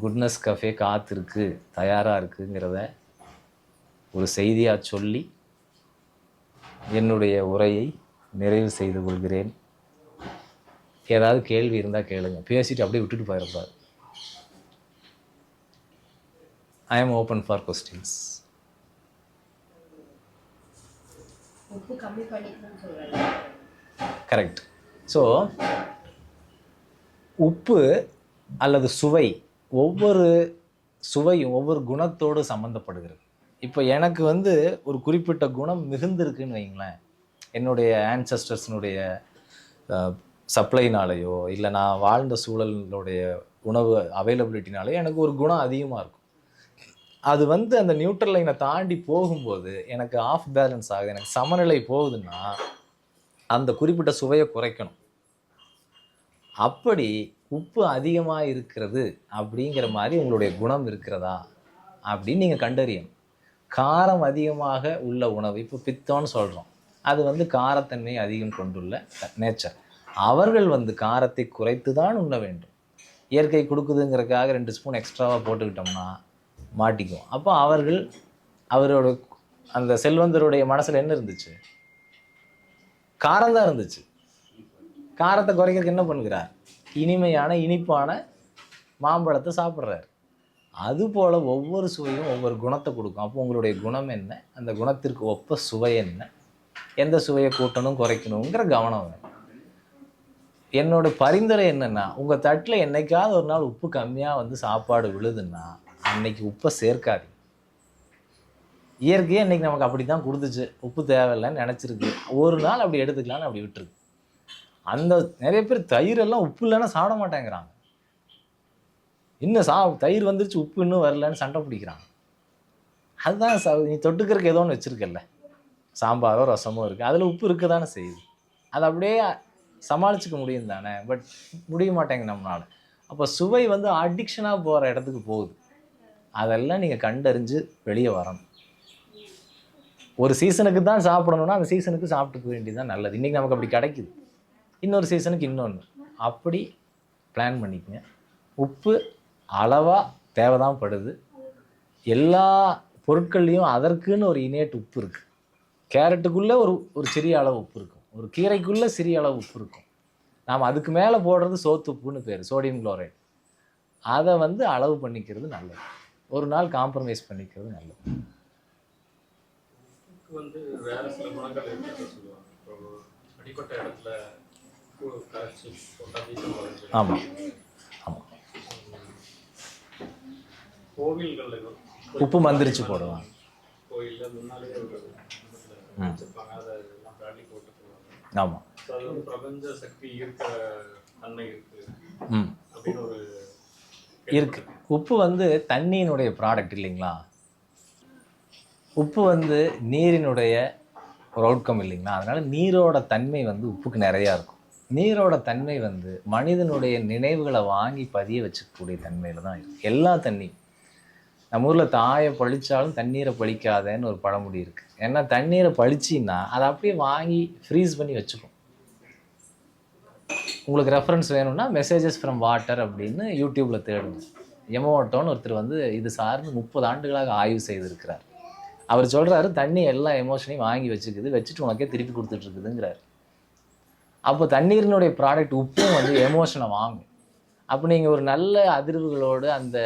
குட்னஸ் கஃபே காத்திருக்கு, தயாராக இருக்குங்கிறத ஒரு செய்தியாக சொல்லி என்னுடைய உரையை நிறைவு செய்து கொள்கிறேன். ஏதாவது கேள்வி இருந்தால் கேளுங்க, பேசிட்டு அப்படியே விட்டுட்டு போயிடக்கூடாது. I am open for questions. Correct. So உப்பு அல்லது சுவை ஒவ்வொரு சுவையும் ஒவ்வொரு குணத்தோடு சம்மந்தப்படுகிறது. இப்போ எனக்கு வந்து ஒரு குறிப்பிட்ட குணம் மிகுந்திருக்குன்னு வைங்களேன், என்னுடைய ஆன்சஸ்டர்ஸ்னுடைய சப்ளைனாலேயோ இல்லை நான் வாழ்ந்த சூழலுடைய உணவு அவைலபிலிட்டினாலேயோ எனக்கு ஒரு குணம் அதிகமாக இருக்கும். அது வந்து அந்த நியூட்ரல் லைனை தாண்டி போகும்போது எனக்கு ஆஃப் பேலன்ஸ் ஆகுது, எனக்கு சமநிலை போகுதுன்னா அந்த குறிப்பிட்ட சுவையை குறைக்கணும். அப்படி உப்பு அதிகமாக இருக்கிறது அப்படிங்கிற மாதிரி உங்களுடைய குணம் இருக்கிறதா அப்படின்னு நீங்கள் கண்டறியணும். காரம் அதிகமாக உள்ள உணவு, இப்போ பித்தம்னு சொல்கிறோம், அது வந்து காரத்தன்மை அதிகம் கொண்டுள்ள நேச்சர். அவர்கள் வந்து காரத்தை குறைத்து தான் உண்ண வேண்டும். இயற்கை கொடுக்குதுங்கிறதுக்காக 2 ஸ்பூன் எக்ஸ்ட்ராவாக போட்டுக்கிட்டோம்னா மாட்டிக்கும். அப்போ அவரோட அந்த செல்வந்தருடைய மனசில் என்ன இருந்துச்சு? காரம் தான் இருந்துச்சு. காரத்தை குறைக்கிறதுக்கு என்ன பண்ணுகிறார்? இனிமையான இனிப்பான மாம்பழத்தை சாப்பிட்றாரு. அதுபோல் ஒவ்வொரு சுவையும் ஒவ்வொரு குணத்தை கொடுக்கும். அப்போ உங்களுடைய குணம் என்ன, அந்த குணத்திற்கு ஒப்ப சுவை என்ன, எந்த சுவையை கூட்டணும் குறைக்கணுங்கிற கவனம் வேணும். என்னோட பரிந்துரை என்னென்னா, உங்கள் தட்டில் என்னைக்காவது ஒரு நாள் உப்பு கம்மியாக வந்து சாப்பாடு விழுதுன்னா அன்னைக்கு உப்பை சேர்க்காதீங்க. இயற்கையே இன்றைக்கி நமக்கு அப்படி தான் கொடுத்துச்சு, உப்பு தேவையில்லைன்னு நினச்சிருக்கு. ஒரு நாள் அப்படி எடுத்துக்கலான்னு அப்படி விட்டுருக்கு. அந்த நிறைய பேர் தயிரெல்லாம் உப்பு இல்லைன்னா சாப்பிட மாட்டேங்கிறாங்க. இன்னும் தயிர் வந்துருச்சு உப்பு இன்னும் வரலன்னு சண்டை பிடிக்கிறாங்க. அதுதான் நீ தொட்டுக்கிறதுக்கு ஏதோ ஒன்று வச்சுருக்கல்ல, சாம்பாரோ ரசமோ இருக்குது, அதில் உப்பு இருக்க தானே செய்யுது. அதை அப்படியே சமாளிச்சுக்க முடியும் தானே, பட் முடிய மாட்டேங்க நம்மளால். அப்போ சுவை வந்து அடிக்ஷனாக போகிற இடத்துக்கு போகுது. அதெல்லாம் நீங்கள் கண்டறிஞ்சு வெளியே வரணும். ஒரு சீசனுக்கு தான் சாப்பிடணும்னா அந்த சீசனுக்கு சாப்பிட்டுக்க வேண்டியதுதான் நல்லது. இன்றைக்கி நமக்கு அப்படி கிடைக்குது, இன்னொரு சீசனுக்கு இன்னொன்று, அப்படி பிளான் பண்ணிக்கங்க. உப்பு அளவாக தேவைதான் படுது. எல்லா பொருட்கள்லையும் அதற்குன்னு ஒரு இனேட் உப்பு இருக்குது. கேரட்டுக்குள்ளே ஒரு சிறிய அளவு உப்பு இருக்கும், ஒரு கீரைக்குள்ளே சிறிய அளவு உப்பு இருக்கும். நாம் அதுக்கு மேலே போடுறது சோத்து உப்புன்னு பேர், சோடியம் குளோரைடு. அதை வந்து அளவு பண்ணிக்கிறது நல்லது. ஒரு நாள் காம்ப்ரமைஸ் பண்ணிக்கிறது நல்லது. வந்து வேற சில குணங்கள் இருக்குன்னு சொல்லுவாங்க. இப்போ அடிப்பட்ட இடத்துல கரைச்சி போட்டால் ஆமாம் ஆமாம், கோவில்களில் உப்பு மந்திரிச்சு போடுவாங்க. கோயிலில் முன்னாலே வச்சுருப்பாங்க, அதை எல்லாம் காலி போட்டு போடுவாங்க. ஆமாம், அது வந்து பிரபஞ்ச சக்தி ஈர்க்கிற தன்மை இருக்குது அப்படின்னு ஒரு இருக்கு. உப்பு வந்து தண்ணியினுடைய ப்ராடக்ட் இல்லைங்களா? உப்பு வந்து நீரினுடைய ஒரு அவுட்கம் இல்லைங்களா? அதனால் நீரோட தன்மை வந்து உப்புக்கு நிறையா இருக்கும். நீரோட தன்மை வந்து மனிதனுடைய நினைவுகளை வாங்கி பதிய வச்சுக்கக்கூடிய தன்மையில் தான் இருக்குது. எல்லா தண்ணியும் நம்ம ஊரில் தாயை பழித்தாலும் தண்ணீரை பழிக்காதேன்னு ஒரு பழமொழி இருக்குது. ஏன்னா தண்ணீரை பழிச்சின்னா அதை அப்படியே வாங்கி ஃப்ரீஸ் பண்ணி வச்சுக்கும். உங்களுக்கு ரெஃபரன்ஸ் வேணும்னா மெசேஜஸ் ஃப்ரம் வாட்டர் அப்படின்னு யூடியூப்பில் தேடுங்க. எமோட்டோன்னு ஒருத்தர் வந்து இது சார்ந்து 30 ஆண்டுகளாக ஆய்வு செய்திருக்கிறார். அவர் சொல்கிறாரு, தண்ணி எல்லா எமோஷனையும் வாங்கி வச்சுக்குது, வச்சுட்டு உனக்கே திருப்பி கொடுத்துட்ருக்குதுங்கிறார். அப்போ தண்ணீரினுடைய ப்ராடக்ட் உப்பும் வந்து எமோஷனை வாங்கும். அப்போ நீங்கள் ஒரு நல்ல அதிர்வுகளோடு அந்த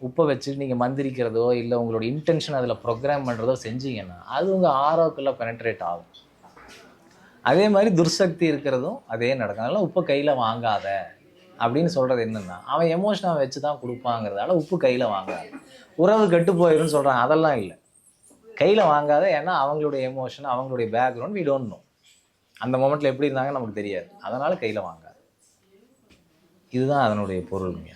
உப்பை வச்சுட்டு நீங்கள் மந்திரிக்கிறதோ இல்லை உங்களோட இன்டென்ஷன் அதில் ப்ரோக்ராம் பண்ணுறதோ செஞ்சீங்கன்னா அது உங்கள் ஆரோக்குள்ளே பெனட்ரேட் ஆகும். அதே மாதிரி துர்சக்தி இருக்கிறதும் அதே நடக்கும். அதனால் உப்பை கையில் வாங்காத அப்படின்னு சொல்கிறது என்னென்னா, அவன் எமோஷனை வச்சு தான் கொடுப்பாங்கிறதால உப்பு கையில் வாங்காத. உறவு கெட்டு போயிடும்னு சொல்கிறாங்க, அதெல்லாம் இல்லை. கையில் வாங்காத, ஏன்னா அவங்களுடைய எமோஷன், அவங்களுடைய பேக்ரவுண்ட் வி டோன்ட் நோ. அந்த மொமெண்ட்டில் எப்படி இருந்தாங்கன்னு நமக்கு தெரியாது. அதனால் கையில் வாங்காது. இதுதான் அதனுடைய பொருளுங்க.